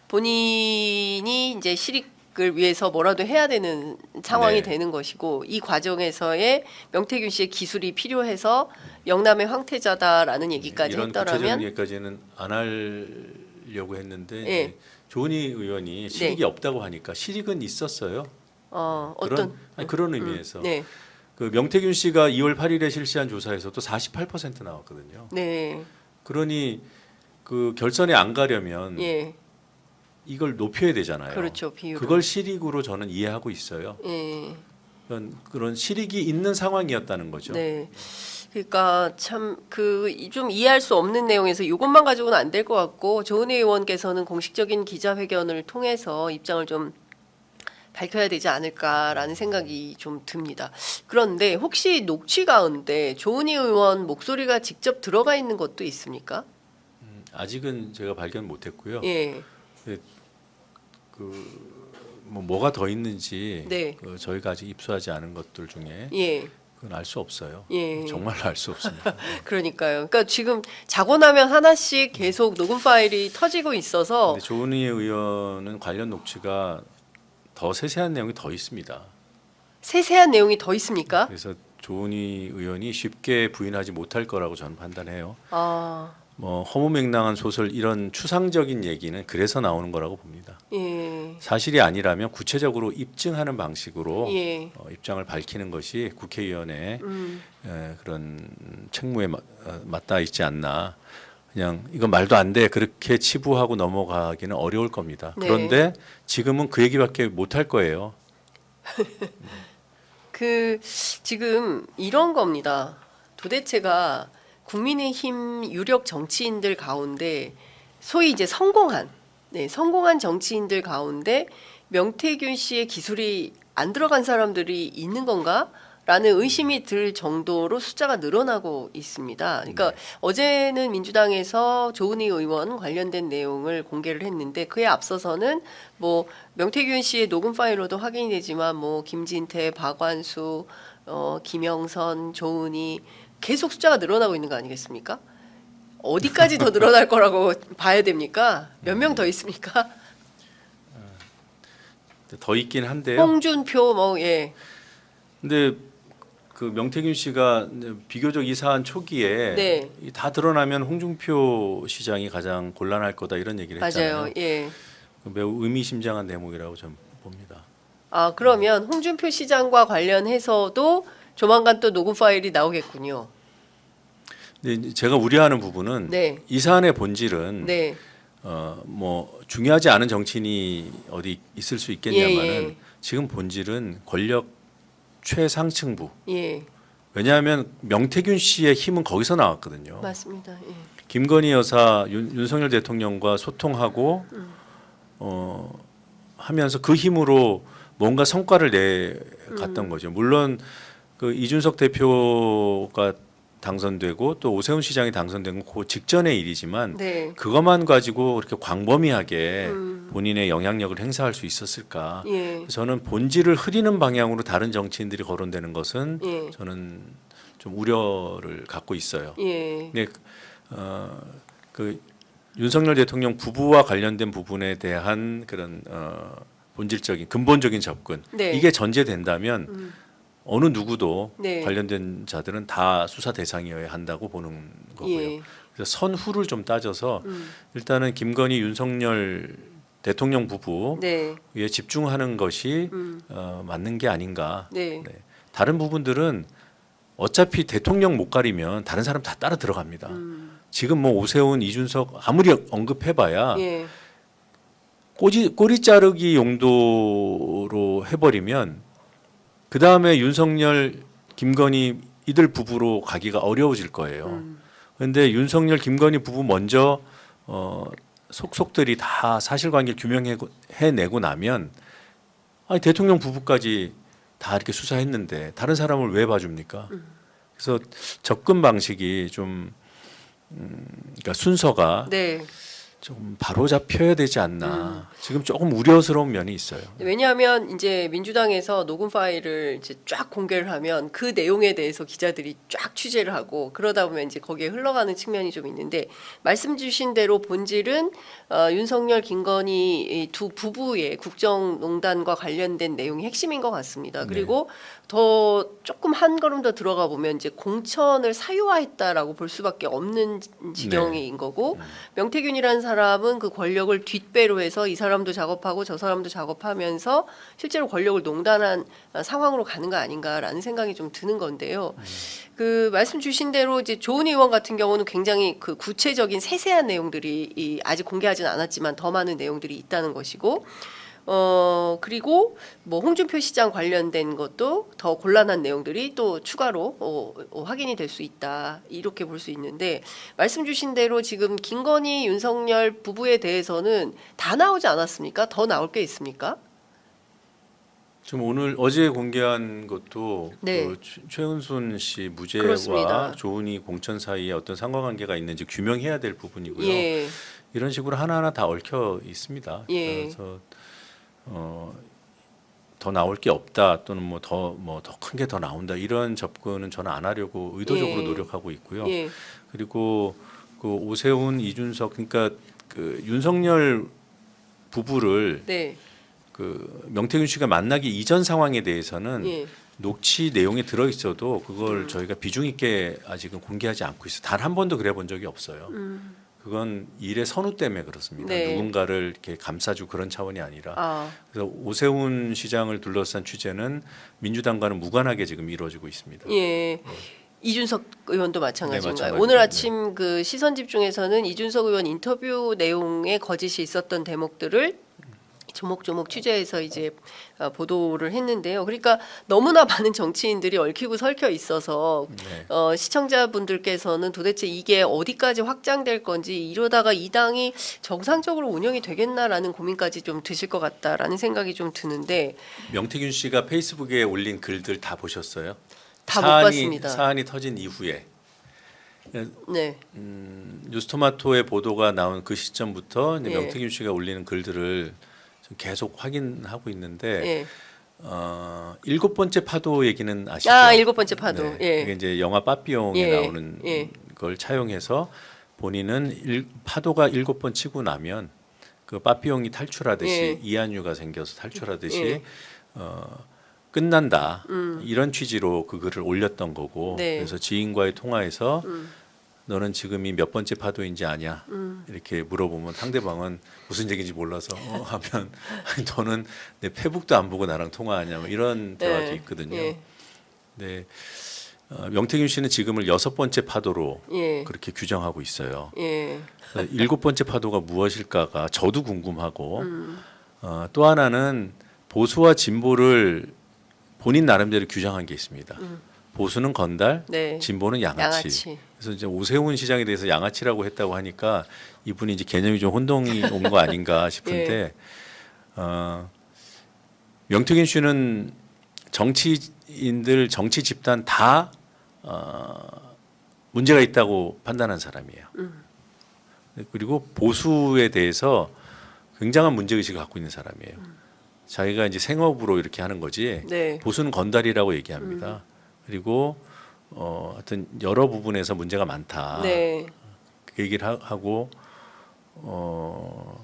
본인이 이제 실익을 위해서 뭐라도 해야 되는 상황이 네. 되는 것이고 이 과정에서의 명태균 씨의 기술이 필요해서 영남의 황태자다라는 얘기까지 이런 했더라면 구체적인 얘기까지는 안 하려고 했는데 예. 이제 조은희 의원이 실익이 없다고 하니까 실익은 있었어요. 어떤 그런 의미에서 네. 그 명태균 씨가 2월 8일에 실시한 조사에서도 48% 나왔거든요. 네. 그러니 그 결선에 안 가려면 예. 이걸 높여야 되잖아요. 그렇죠. 비율. 그걸 실익으로 저는 이해하고 있어요. 예. 그런 실익이 있는 상황이었다는 거죠. 네. 그러니까 참 그 좀 이해할 수 없는 내용에서 이것만 가지고는 안 될 것 같고 조은희 의원께서는 공식적인 기자회견을 통해서 입장을 좀 밝혀야 되지 않을까라는 생각이 좀 듭니다. 그런데 혹시 녹취 가운데 조은희 의원 목소리가 직접 들어가 있는 것도 있습니까? 아직은 제가 발견 못했고요. 예. 뭐가 더 있는지 네. 저희가 아직 입수하지 않은 것들 중에 예. 그건 알 수 없어요. 예. 정말로 알 수 없습니다. 그러니까요. 그러니까 지금 자고 나면 하나씩 계속 녹음 파일이 터지고 있어서 근데 조은희 의원은 관련 녹취가 더 세세한 내용이 더 있습니다. 세세한 내용이 더 있습니까? 그래서 조은희 의원이 쉽게 부인하지 못할 거라고 저는 판단해요. 아, 뭐 허무맹랑한 소설 이런 추상적인 얘기는 그래서 나오는 거라고 봅니다. 예. 사실이 아니라면 구체적으로 입증하는 방식으로 예. 입장을 밝히는 것이 국회의원의 그런 책무에 맞닿아 있지 않나. 그냥 이건 말도 안 돼 그렇게 치부하고 넘어가기는 어려울 겁니다. 네. 그런데 지금은 그 얘기밖에 못 할 거예요. 그 지금 이런 겁니다. 도대체가 국민의힘 유력 정치인들 가운데 소위 이제 성공한 정치인들 가운데 명태균 씨의 기술이 안 들어간 사람들이 있는 건가? 라는 의심이 들 정도로 숫자가 늘어나고 있습니다. 그러니까 어제는 민주당에서 조은희 의원 관련된 내용을 공개를 했는데 그에 앞서서는 뭐 명태균 씨의 녹음 파일로도 확인이 되지만 뭐 김진태, 박완수, 김영선, 조은희 계속 숫자가 늘어나고 있는 거 아니겠습니까? 어디까지 더 늘어날 거라고 봐야 됩니까? 몇 명 더 있습니까? 더 있긴 한데요. 홍준표 뭐 예. 근데 그 명태균 씨가 비교적 이사한 초기에 네. 다 드러나면 홍준표 시장이 가장 곤란할 거다 이런 얘기를 했잖아요. 맞아요. 예. 매우 의미심장한 대목이라고 저는 봅니다. 아, 그러면 홍준표 시장과 관련해서도 조만간 또 녹음 파일이 나오겠군요. 근데 이제 제가 우려하는 부분은 네. 이 사안의 본질은 네. 뭐 중요하지 않은 정치인이 어디 있을 수 있겠냐마는 예. 지금 본질은 권력 최상층부. 예. 왜냐하면 명태균 씨의 힘은 거기서 나왔거든요. 맞습니다. 예. 김건희 여사 윤석열 대통령과 소통하고 하면서 그 힘으로 뭔가 성과를 내갔던 거죠. 물론 그 이준석 대표가 당선되고 또 오세훈 시장이 당선된 건 그 직전의 일이지만 네. 그것만 가지고 그렇게 광범위하게 본인의 영향력을 행사할 수 있었을까? 예. 저는 본질을 흐리는 방향으로 다른 정치인들이 거론되는 것은 예. 저는 좀 우려를 갖고 있어요. 예. 근데 그 윤석열 대통령 부부와 관련된 부분에 대한 그런 본질적인 근본적인 접근 네. 이게 전제된다면 어느 누구도 네. 관련된 자들은 다 수사 대상이어야 한다고 보는 거고요. 예. 그래서 선후를 좀 따져서 일단은 김건희 윤석열 대통령 부부에 네. 집중하는 것이 맞는 게 아닌가. 네. 네. 다른 부분들은 어차피 대통령 못 가리면 다른 사람 다 따라 들어갑니다. 지금 뭐 오세훈, 이준석 아무리 언급해봐야 예. 꼬리 자르기 용도로 해버리면 그 다음에 윤석열, 김건희 이들 부부로 가기가 어려워질 거예요. 그런데 윤석열, 김건희 부부 먼저 속속들이 다 사실관계를 규명해내고 나면 아니, 대통령 부부까지 다 이렇게 수사했는데 다른 사람을 왜 봐줍니까? 그래서 접근 방식이 좀 그러니까 순서가 네. 좀 바로 잡혀야 되지 않나. 지금 조금 우려스러운 면이 있어요. 왜냐하면 이제 민주당에서 녹음 파일을 이제 쫙 공개를 하면 그 내용에 대해서 기자들이 쫙 취재를 하고 그러다 보면 이제 거기에 흘러가는 측면이 좀 있는데 말씀 주신 대로 본질은 윤석열, 김건희 이 두 부부의 국정농단과 관련된 내용이 핵심인 것 같습니다. 그리고 더 조금 한 걸음 더 들어가 보면 이제 공천을 사유화했다라고 볼 수밖에 없는 지경인 거고 명태균이라는 사람은 그 권력을 뒷배로 해서 이 사람도 작업하고 저 사람도 작업하면서 실제로 권력을 농단한 상황으로 가는 거 아닌가라는 생각이 좀 드는 건데요. 그 말씀 주신 대로 이제 조은희 의원 같은 경우는 굉장히 그 구체적인 세세한 내용들이 아직 공개하지는 않았지만 더 많은 내용들이 있다는 것이고 그리고 뭐 홍준표 시장 관련된 것도 더 곤란한 내용들이 또 추가로 확인이 될 수 있다. 이렇게 볼 수 있는데 말씀 주신 대로 지금 김건희 윤석열 부부에 대해서는 다 나오지 않았습니까? 더 나올 게 있습니까? 지금 오늘 어제 공개한 것도 네. 그 최은순 씨 무죄와 그렇습니다. 조은희 공천 사이에 어떤 상관관계가 있는지 규명해야 될 부분이고요. 예. 이런 식으로 하나하나 다 얽혀 있습니다. 예. 그래서 더 나올 게 없다 또는 뭐 더 큰 게 더 나온다 이런 접근은 저는 안 하려고 의도적으로 예. 노력하고 있고요. 예. 그리고 그 오세훈, 이준석 그러니까 그 윤석열 부부를 네. 그 명태균 씨가 만나기 이전 상황에 대해서는 예. 녹취 내용에 들어 있어도 그걸 저희가 비중 있게 아직은 공개하지 않고 있어요. 단 한 번도 그래 본 적이 없어요. 그건 일의 선후 때문에 그렇습니다. 네. 누군가를 이렇게 감싸주고 그런 차원이 아니라. 아. 그래서 오세훈 시장을 둘러싼 취재는 민주당과는 무관하게 지금 이루어지고 있습니다. 예. 이준석 의원도 마찬가지인가요? 마찬가지입니다. 오늘 아침 그 시선 집중에서는 이준석 의원 인터뷰 내용에 거짓이 있었던 대목들을 조목조목 취재해서 이제 보도를 했는데요. 그러니까 너무나 많은 정치인들이 얽히고 설켜 있어서 네. 시청자분들께서는 도대체 이게 어디까지 확장될 건지 이러다가 이 당이 정상적으로 운영이 되겠나라는 고민까지 좀 드실 것 같다라는 생각이 좀 드는데 명태균 씨가 페이스북에 올린 글들 다 보셨어요? 다 못 봤습니다. 사안이 터진 이후에 네. 뉴스토마토의 보도가 나온 그 시점부터 이제 예. 명태균 씨가 올리는 글들을 계속 확인하고 있는데 예. 7번째 파도 얘기는 아시죠? 아, 7번째 파도. 네. 예. 이게 이제 영화 빠삐용에 예. 나오는 예. 걸 차용해서 본인은 파도가 7번 치고 나면 그 빠삐용이 탈출하듯이 예. 이한유가 생겨서 탈출하듯이 예. 끝난다 이런 취지로 그 글을 올렸던 거고 네. 그래서 지인과의 통화에서 너는 지금이 몇 번째 파도인지 아냐 이렇게 물어보면 상대방은 무슨 얘기인지 몰라서 하면 아니, 너는 내 페북도 안 보고 나랑 통화하냐 뭐 이런 대화도 네. 있거든요. 예. 네, 명태균 씨는 지금을 6번째 파도로 예. 그렇게 규정하고 있어요. 예. 7번째 파도가 무엇일까가 저도 궁금하고 또 하나는 보수와 진보를 본인 나름대로 규정한 게 있습니다. 보수는 건달, 네. 진보는 양아치. 양아치. 그래서 이제 오세훈 시장에 대해서 양아치라고 했다고 하니까 이분이 이제 개념이 좀 혼동이 온 거 아닌가 싶은데 명태균 씨는 정치인들 정치 집단 다 문제가 있다고 판단한 사람이에요. 그리고 보수에 대해서 굉장한 문제 의식을 갖고 있는 사람이에요. 자기가 이제 생업으로 이렇게 하는 거지 네. 보수는 건달이라고 얘기합니다. 그리고 하여튼 여러 부분에서 문제가 많다. 네. 그 얘기를 하고 요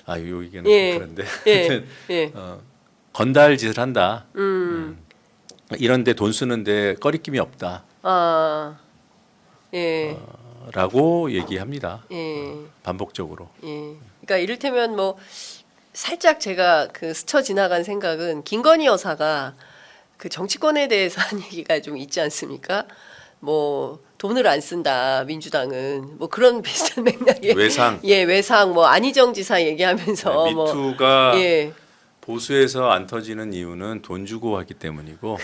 얘기는 예. 좀 그런데 예. 하여튼 예. 건달 짓을 한다. 이런데 돈 쓰는데 꺼리낌이 없다. 아. 예. 라고 얘기합니다. 예. 반복적으로. 예. 그러니까 이를테면 뭐 살짝 제가 그 스쳐 지나간 생각은 김건희 여사가 그 정치권에 대해서 한 얘기가 좀 있지 않습니까? 뭐 돈을 안 쓴다 민주당은 뭐 그런 비슷한 맥락의 외상. 예 외상 뭐 안희정 지사 얘기하면서 네, 뭐 미투가 예. 보수에서 안 터지는 이유는 돈 주고 하기 때문이고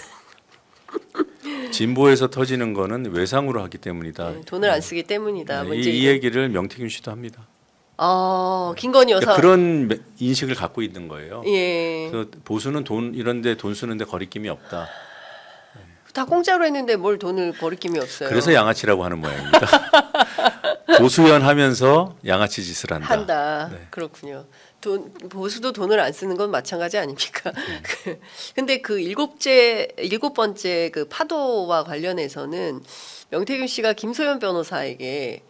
진보에서 터지는 거는 외상으로 하기 때문이다. 예, 돈을 안 쓰기 때문이다. 뭐 이 이제 얘기를 명태균 씨도 합니다. 김건희 여사 그러니까 그런 인식을 갖고 있는 거예요. 예. 그래서 보수는 돈 이런데 돈 쓰는데 거리낌이 없다. 다 공짜로 했는데 뭘 돈을 버릴 힘이 없어요. 그래서 양아치라고 하는 모양입니다. 보수연 하면서 양아치 짓을 한다. 네. 그렇군요. 보수도 돈을 안 쓰는 건 마찬가지 아닙니까? 근데 그 7번째 그 파도와 관련해서는 명태균 씨가 김소연 변호사에게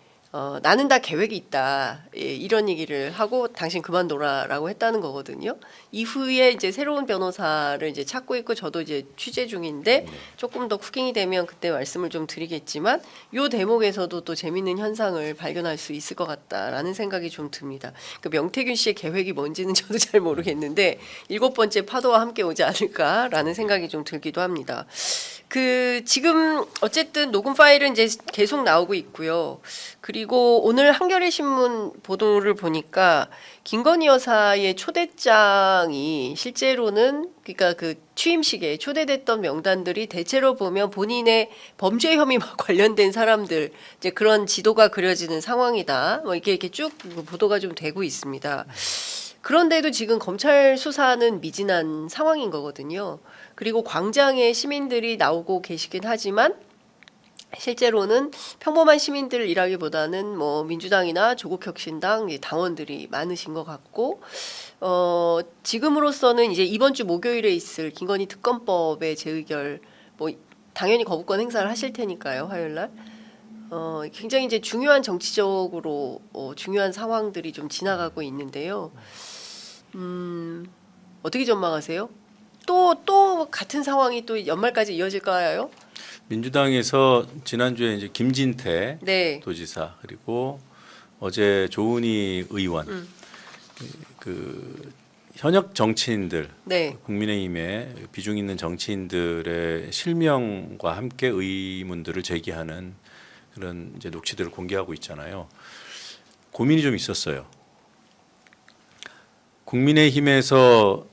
나는 다 계획이 있다. 예, 이런 얘기를 하고 당신 그만둬라라고 했다는 거거든요. 이후에 이제 새로운 변호사를 이제 찾고 있고 저도 이제 취재 중인데 조금 더 쿠킹이 되면 그때 말씀을 좀 드리겠지만 요 대목에서도 또 재밌는 현상을 발견할 수 있을 것 같다라는 생각이 좀 듭니다. 그 명태균 씨의 계획이 뭔지는 저도 잘 모르겠는데 7번째 파도와 함께 오지 않을까라는 생각이 좀 들기도 합니다. 그 지금 어쨌든 녹음 파일은 이제 계속 나오고 있고요. 그리고 오늘 한겨레 신문 보도를 보니까 김건희 여사의 초대장이 실제로는 그러니까 그 취임식에 초대됐던 명단들이 대체로 보면 본인의 범죄 혐의와 관련된 사람들 이제 그런 지도가 그려지는 상황이다. 뭐 이렇게 쭉 보도가 좀 되고 있습니다. 그런데도 지금 검찰 수사는 미진한 상황인 거거든요. 그리고 광장에 시민들이 나오고 계시긴 하지만 실제로는 평범한 시민들이라기보다는 뭐 민주당이나 조국혁신당 당원들이 많으신 것 같고 지금으로서는 이제 이번 주 목요일에 있을 김건희 특검법의 재의결 뭐 당연히 거부권 행사를 하실 테니까요, 화요일 날. 굉장히 이제 중요한 정치적으로 중요한 상황들이 좀 지나가고 있는데요. 어떻게 전망하세요? 또 같은 상황이 또 연말까지 이어질까요? 민주당에서 지난주에 이제 김진태 네. 도지사 그리고 어제 조은희 의원 그 현역 정치인들 네. 국민의힘에 비중 있는 정치인들의 실명과 함께 의문들을 제기하는 그런 이제 녹취들을 공개하고 있잖아요. 고민이 좀 있었어요. 국민의힘에서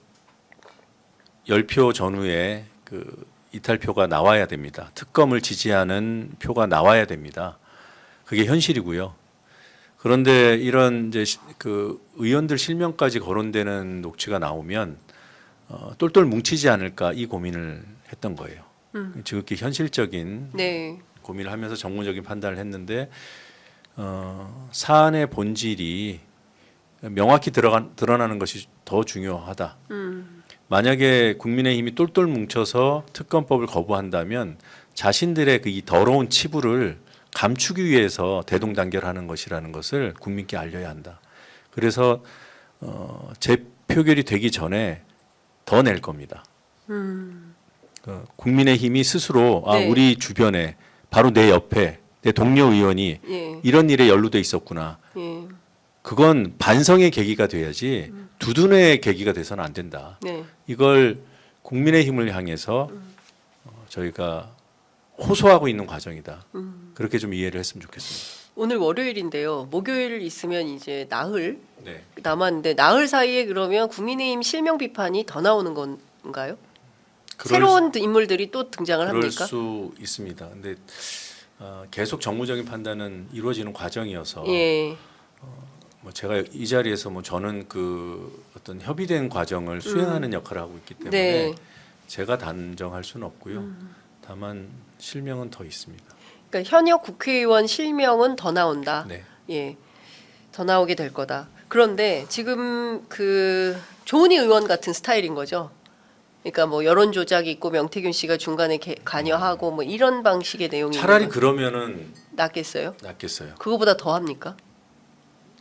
10표 전후에 그 이탈표가 나와야 됩니다. 특검을 지지하는 표가 나와야 됩니다. 그게 현실이고요. 그런데 이런 이제 그 의원들 실명까지 거론되는 녹취가 나오면 똘똘 뭉치지 않을까 이 고민을 했던 거예요. 지극히 현실적인 네. 고민을 하면서 정무적인 판단을 했는데 사안의 본질이 명확히 드러나는 것이 더 중요하다. 만약에 국민의힘이 똘똘 뭉쳐서 특검법을 거부한다면 자신들의 그 이 더러운 치부를 감추기 위해서 대동단결하는 것이라는 것을 국민께 알려야 한다. 그래서 재표결이 되기 전에 더 낼 겁니다. 국민의힘이 스스로 네. 우리 주변에 바로 내 옆에 내 동료 의원이 예. 이런 일에 연루돼 있었구나. 예. 그건 반성의 계기가 돼야지 두둔의 계기가 돼서는 안 된다. 네. 이걸 국민의힘을 향해서 저희가 호소하고 있는 과정이다. 그렇게 좀 이해를 했으면 좋겠습니다. 오늘 월요일인데요. 목요일 있으면 이제 나흘 네. 남았는데 나흘 사이에 그러면 국민의힘 실명 비판이 더 나오는 건가요? 그럴 새로운 인물들이 또 등장을 그럴 합니까? 수 있습니다. 근데 계속 정무적인 판단은 이루어지는 과정이어서 예. 뭐 제가 이 자리에서 뭐 저는 그 어떤 협의된 과정을 수행하는 역할을 하고 있기 때문에 네. 제가 단정할 수는 없고요. 다만 실명은 더 있습니다. 그러니까 현역 국회의원 실명은 더 나온다. 네. 예. 더 나오게 될 거다. 그런데 지금 그 조은희 의원 같은 스타일인 거죠. 그러니까 뭐 여론 조작이 있고 명태균 씨가 중간에 관여하고 뭐 이런 방식의 내용이 차라리 있는 건 그러면은 낫겠어요? 낫겠어요. 그거보다 더 합니까?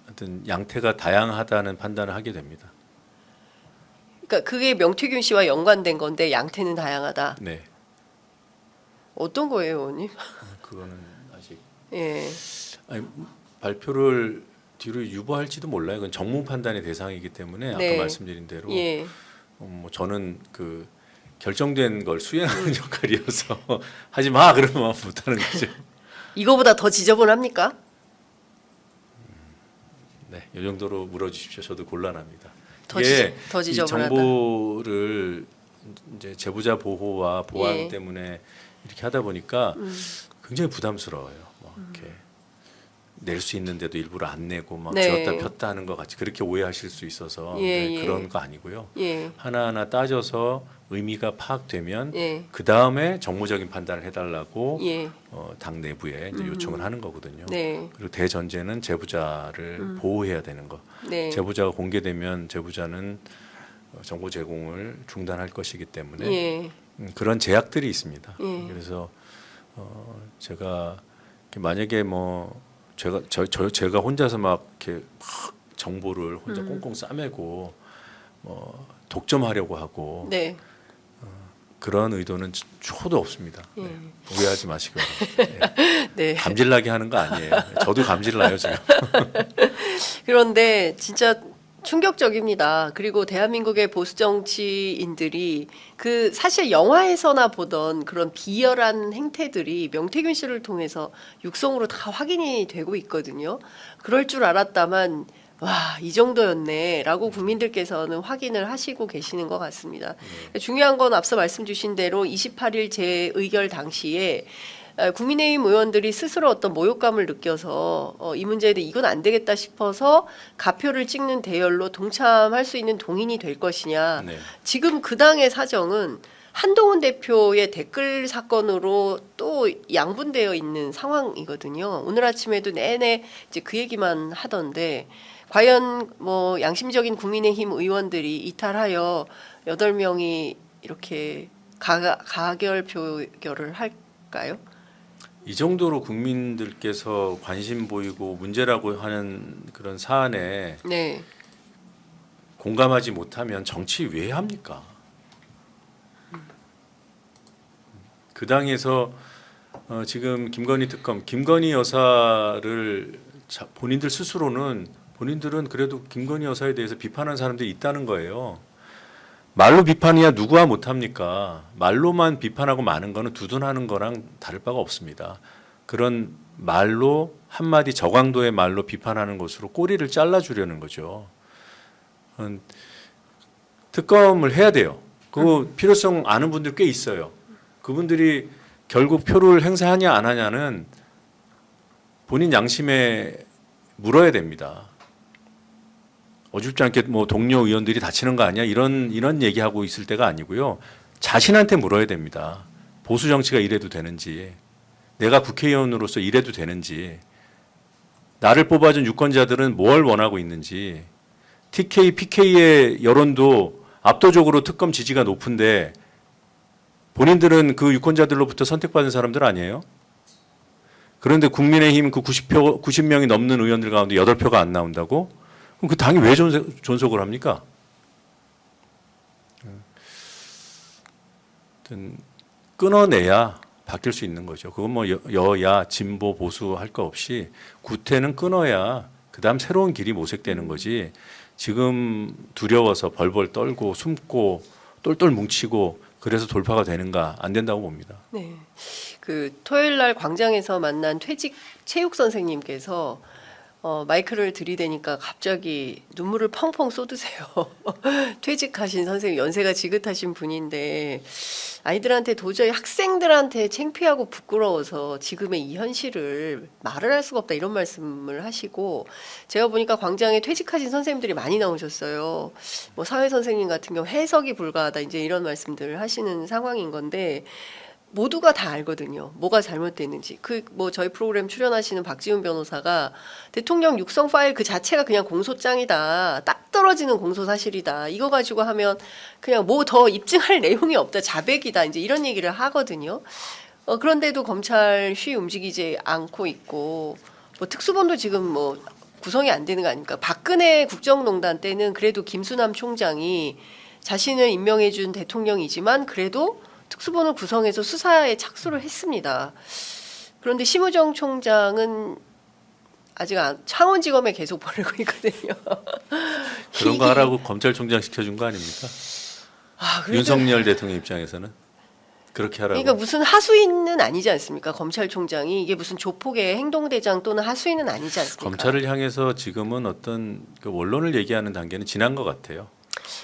하여튼 양태가 다양하다는 판단을 하게 됩니다. 그러니까 그게 명태균 씨와 연관된 건데 양태는 다양하다. 네. 어떤 거예요, 의원님? 그거는 아직 예. 아니, 발표를 뒤로 유보할지도 몰라요. 그건 정무 판단의 대상이기 때문에 네. 아까 말씀드린 대로 예. 뭐 저는 그 결정된 걸 수행하는 역할이어서 하지 마 그러면 못하는 거죠. 이거보다 더 지저분합니까? 네, 이 정도로 물어주십시오. 저도 곤란합니다. 더 이게 더 이 지저분하다. 정보를 이제 제보자 보호와 보안 예. 때문에 이렇게 하다 보니까 굉장히 부담스러워요. 뭐 이렇게 낼 수 있는데도 일부러 안 내고 막 네. 쥐었다 폈다 하는 것 같이 그렇게 오해하실 수 있어서 예, 네, 예. 그런 거 아니고요. 예. 하나하나 따져서 의미가 파악되면 예. 그 다음에 정무적인 판단을 해달라고 예. 당 내부에 이제 요청을 하는 거거든요. 네. 그리고 대전제는 제보자를 보호해야 되는 거. 네. 제보자가 공개되면 제보자는 정보 제공을 중단할 것이기 때문에 예. 그런 제약들이 있습니다. 예. 그래서 제가 만약에 뭐 제가 혼자서 막 이렇게 막 정보를 혼자 꽁꽁 싸매고 뭐 독점하려고 하고 네. 그런 의도는 초도 없습니다. 네. 예. 오해하지 마시고요. 네. 네. 감질나게 하는 거 아니에요. 저도 감질나요 지금. 그런데 진짜 충격적입니다. 그리고 대한민국의 보수 정치인들이 그 사실 영화에서나 보던 그런 비열한 행태들이 명태균 씨를 통해서 육성으로 다 확인이 되고 있거든요. 그럴 줄 알았다만 와, 이 정도였네라고 국민들께서는 확인을 하시고 계시는 것 같습니다. 중요한 건 앞서 말씀 주신 대로 28일 재의결 당시에 국민의힘 의원들이 스스로 어떤 모욕감을 느껴서 이 문제에 대해 이건 안 되겠다 싶어서 가표를 찍는 대열로 동참할 수 있는 동인이 될 것이냐. 네. 지금 그 당의 사정은 한동훈 대표의 댓글 사건으로 또 양분되어 있는 상황이거든요. 오늘 아침에도 내내 이제 그 얘기만 하던데 과연 뭐 양심적인 국민의힘 의원들이 이탈하여 8명이 이렇게 가결 표결을 할까요? 이 정도로 국민들께서 관심 보이고 문제라고 하는 그런 사안에 네. 공감하지 못하면 정치 왜 합니까? 그 당에서 지금 김건희 특검, 김건희 여사를 본인들 스스로는 본인들은 그래도 김건희 여사에 대해서 비판하는 사람들이 있다는 거예요. 말로 비판이야 누구와 못합니까? 말로만 비판하고 마는 거는 두둔하는 거랑 다를 바가 없습니다. 그런 말로 한마디 저강도의 말로 비판하는 것으로 꼬리를 잘라주려는 거죠. 특검을 해야 돼요. 그 필요성 아는 분들 꽤 있어요. 그분들이 결국 표를 행사하냐 안 하냐는 본인 양심에 물어야 됩니다. 어줍지 않게 뭐 동료 의원들이 다치는 거 아니야 이런 얘기하고 있을 때가 아니고요. 자신한테 물어야 됩니다. 보수 정치가 이래도 되는지, 내가 국회의원으로서 이래도 되는지, 나를 뽑아준 유권자들은 뭘 원하고 있는지, TK, PK의 여론도 압도적으로 특검 지지가 높은데 본인들은 그 유권자들로부터 선택받은 사람들 아니에요? 그런데 국민의힘 그 90명이 넘는 의원들 가운데 8표가 안 나온다고? 그럼 그 당이 왜 존속을 합니까? 하여튼 끊어내야 바뀔 수 있는 거죠. 그건 뭐 여야 진보 보수 할 거 없이 구태는 끊어야 그다음 새로운 길이 모색되는 거지. 지금 두려워서 벌벌 떨고 숨고 똘똘 뭉치고 그래서 돌파가 되는가? 안 된다고 봅니다. 네. 그 토요일 날 광장에서 만난 퇴직 체육 선생님께서 마이크를 들이대니까 갑자기 눈물을 펑펑 쏟으세요. 퇴직하신 선생님, 연세가 지긋하신 분인데 아이들한테 도저히 학생들한테 창피하고 부끄러워서 지금의 이 현실을 말을 할 수가 없다 이런 말씀을 하시고, 제가 보니까 광장에 퇴직하신 선생님들이 많이 나오셨어요. 뭐 사회 선생님 같은 경우 해석이 불가하다 이제 이런 말씀들을 하시는 상황인 건데 모두가 다 알거든요. 뭐가 잘못됐는지. 그 뭐 저희 프로그램 출연하시는 박지훈 변호사가 대통령 육성 파일 그 자체가 그냥 공소장이다. 딱 떨어지는 공소 사실이다. 이거 가지고 하면 그냥 뭐 더 입증할 내용이 없다. 자백이다. 이제 이런 얘기를 하거든요. 그런데도 검찰 쉬 움직이지 않고 있고 뭐 특수본도 지금 뭐 구성이 안 되는 거 아닙니까? 박근혜 국정농단 때는 그래도 김수남 총장이 자신을 임명해 준 대통령이지만 그래도 특수본을 구성해서 수사에 착수를 했습니다. 그런데 심우정 총장은 아직 창원지검에 계속 보내고 있거든요. 그런 거 하라고 검찰총장 시켜준 거 아닙니까? 그래도 윤석열 대통령 입장에서는 그렇게 하라고. 그러니까 무슨 하수인은 아니지 않습니까? 검찰총장이 이게 무슨 조폭의 행동대장 또는 하수인은 아니지 않습니까? 검찰을 향해서 지금은 어떤 그 원론을 얘기하는 단계는 지난 것 같아요.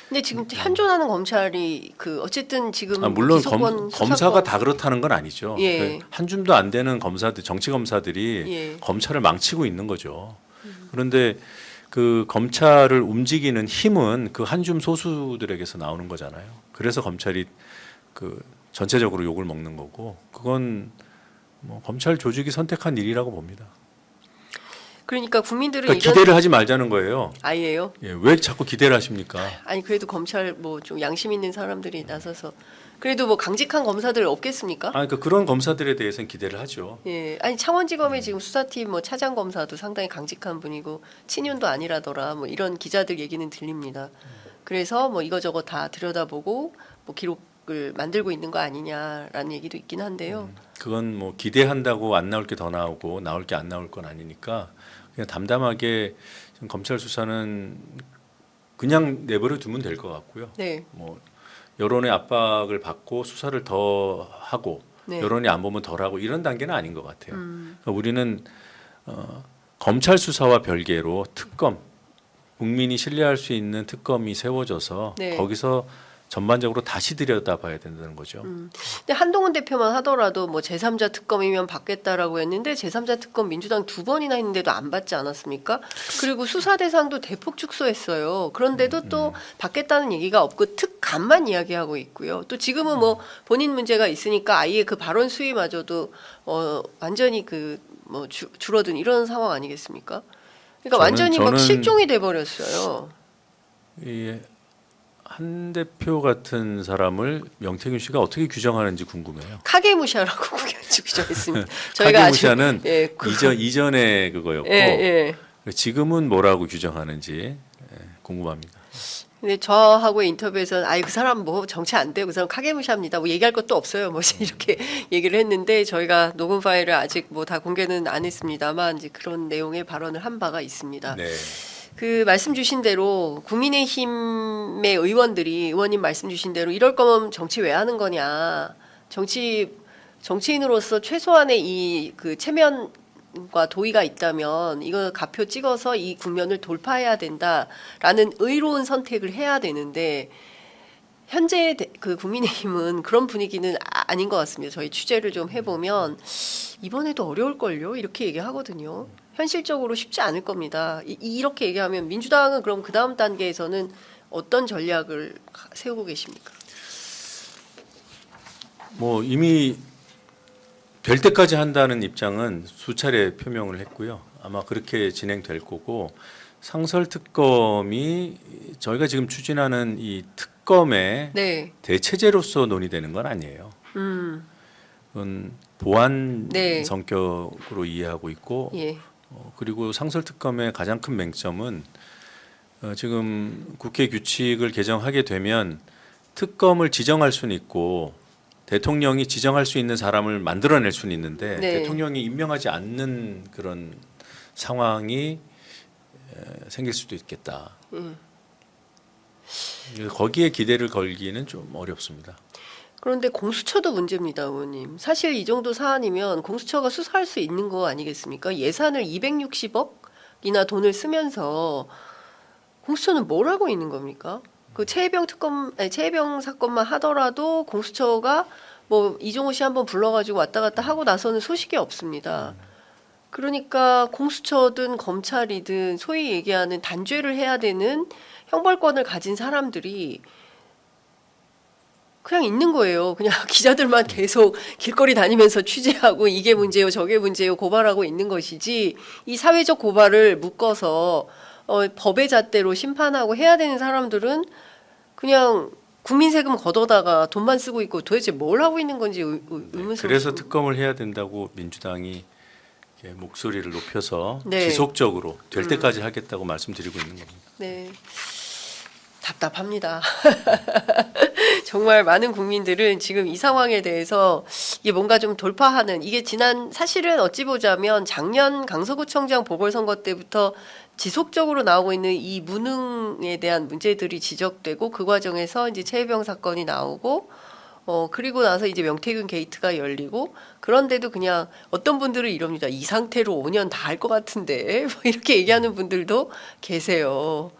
근데 지금 현존하는 검찰이 그 어쨌든 지금 물론 기소권, 검사가 수사권 다 그렇다는 건 아니죠. 예. 한 줌도 안 되는 검사들, 정치 검사들이 예. 검찰을 망치고 있는 거죠. 그런데 그 검찰을 움직이는 힘은 그 한 줌 소수들에게서 나오는 거잖아요. 그래서 검찰이 그 전체적으로 욕을 먹는 거고, 그건 뭐 검찰 조직이 선택한 일이라고 봅니다. 그러니까 국민들은 그러니까 이런 기대를 하지 말자는 거예요. 아예요. 예, 왜 자꾸 기대를 하십니까? 아니 그래도 검찰 뭐 좀 양심 있는 사람들이 나서서 그래도 뭐 강직한 검사들 없겠습니까? 그러니까 그런 검사들에 대해서는 기대를 하죠. 예, 아니 창원지검의 지금 수사팀 뭐 차장 검사도 상당히 강직한 분이고 친윤도 아니라더라 뭐 이런 기자들 얘기는 들립니다. 그래서 뭐 이거저거 다 들여다보고 뭐 기록을 만들고 있는 거 아니냐라는 얘기도 있긴 한데요. 그건 뭐 기대한다고 안 나올 게 더 나오고 나올 게 안 나올 건 아니니까 그냥 담담하게 검찰 수사는 그냥 내버려 두면 될 것 같고요. 네. 뭐 여론의 압박을 받고 수사를 더 하고 네. 여론이 안 보면 덜 하고 이런 단계는 아닌 것 같아요. 그러니까 우리는 검찰 수사와 별개로 특검, 국민이 신뢰할 수 있는 특검이 세워져서 네. 거기서 전반적으로 다시 들여다봐야 된다는 거죠. 근데 한동훈 대표만 하더라도 뭐 제3자 특검이면 받겠다라고 했는데 제3자 특검 민주당 2번이나 했는데도 안 받지 않았습니까? 그리고 수사 대상도 대폭 축소했어요. 그런데도 또 받겠다는 얘기가 없고 특감만 이야기하고 있고요. 또 지금은 뭐 본인 문제가 있으니까 아예 그 발언 수위마저도 완전히 그 뭐 줄어든 이런 상황 아니겠습니까? 그러니까 완전히 막 저는 실종이 돼 버렸어요. 이 한 대표 같은 사람을 명태균 씨가 어떻게 규정하는지 궁금해요. 카게무샤라고 규정했습니다. 저희가 아직 카게무샤는 예, 이전에 그거였고 예. 지금은 뭐라고 규정하는지 궁금합니다. 근데 저하고의 인터뷰에서는 아이 그 사람 뭐 정치 안 돼요. 그 사람 카게무샤입니다. 뭐 얘기할 것도 없어요. 뭐 이렇게 얘기를 했는데 저희가 녹음 파일을 아직 뭐 다 공개는 안 했습니다만 이제 그런 내용의 발언을 한 바가 있습니다. 네. 그 말씀 주신 대로 국민의힘의 의원님 말씀 주신 대로 이럴 거면 정치 왜 하는 거냐. 정치인으로서 최소한의 이 그 체면과 도의가 있다면 이거 가표 찍어서 이 국면을 돌파해야 된다라는 의로운 선택을 해야 되는데 현재 그 국민의힘은 그런 분위기는 아닌 것 같습니다. 저희 취재를 좀 해보면 이번에도 어려울걸요 이렇게 얘기하거든요. 현실적으로 쉽지 않을 겁니다. 이렇게 얘기하면 민주당은 그럼 그 다음 단계에서는 어떤 전략을 세우고 계십니까? 뭐 이미 될 때까지 한다는 입장은 수차례 표명을 했고요. 아마 그렇게 진행될 거고 상설 특검이 저희가 지금 추진하는 이 특검의 네. 대체제로서 논의되는 건 아니에요. 그건 보완 네. 성격으로 이해하고 있고 예. 그리고 상설 특검의 가장 큰 맹점은 지금 국회 규칙을 개정하게 되면 특검을 지정할 수는 있고 대통령이 지정할 수 있는 사람을 만들어낼 수는 있는데 네. 대통령이 임명하지 않는 그런 상황이 생길 수도 있겠다. 거기에 기대를 걸기는 좀 어렵습니다. 그런데 공수처도 문제입니다, 의원님. 사실 이 정도 사안이면 공수처가 수사할 수 있는 거 아니겠습니까? 예산을 260억이나 돈을 쓰면서 공수처는 뭘 하고 있는 겁니까? 그 최혜병 사건만 하더라도 공수처가 뭐 이종호 씨 한번 불러가지고 왔다 갔다 하고 나서는 소식이 없습니다. 그러니까 공수처든 검찰이든 소위 얘기하는 단죄를 해야 되는 형벌권을 가진 사람들이 그냥 있는 거예요. 그냥 기자들만 계속 길거리 다니면서 취재하고 이게 문제요, 저게 문제요 고발하고 있는 것이지 이 사회적 고발을 묶어서 법의 잣대로 심판하고 해야 되는 사람들은 그냥 국민 세금 걷어다가 돈만 쓰고 있고 도대체 뭘 하고 있는 건지 의문스럽습니다. 그래서 특검을 해야 된다고 민주당이 이렇게 목소리를 높여서 네. 지속적으로 될 때까지 하겠다고 말씀드리고 있는 겁니다. 네. 답답합니다. 정말 많은 국민들은 지금 이 상황에 대해서 이게 뭔가 좀 돌파하는 이게 사실은 어찌 보자면 작년 강서구청장 보궐선거 때부터 지속적으로 나오고 있는 이 무능에 대한 문제들이 지적되고 그 과정에서 이제 최혜병 사건이 나오고 그리고 나서 이제 명태균 게이트가 열리고 그런데도 그냥 어떤 분들은 이럽니다. 이 상태로 5년 다 할 것 같은데 뭐 이렇게 얘기하는 분들도 계세요.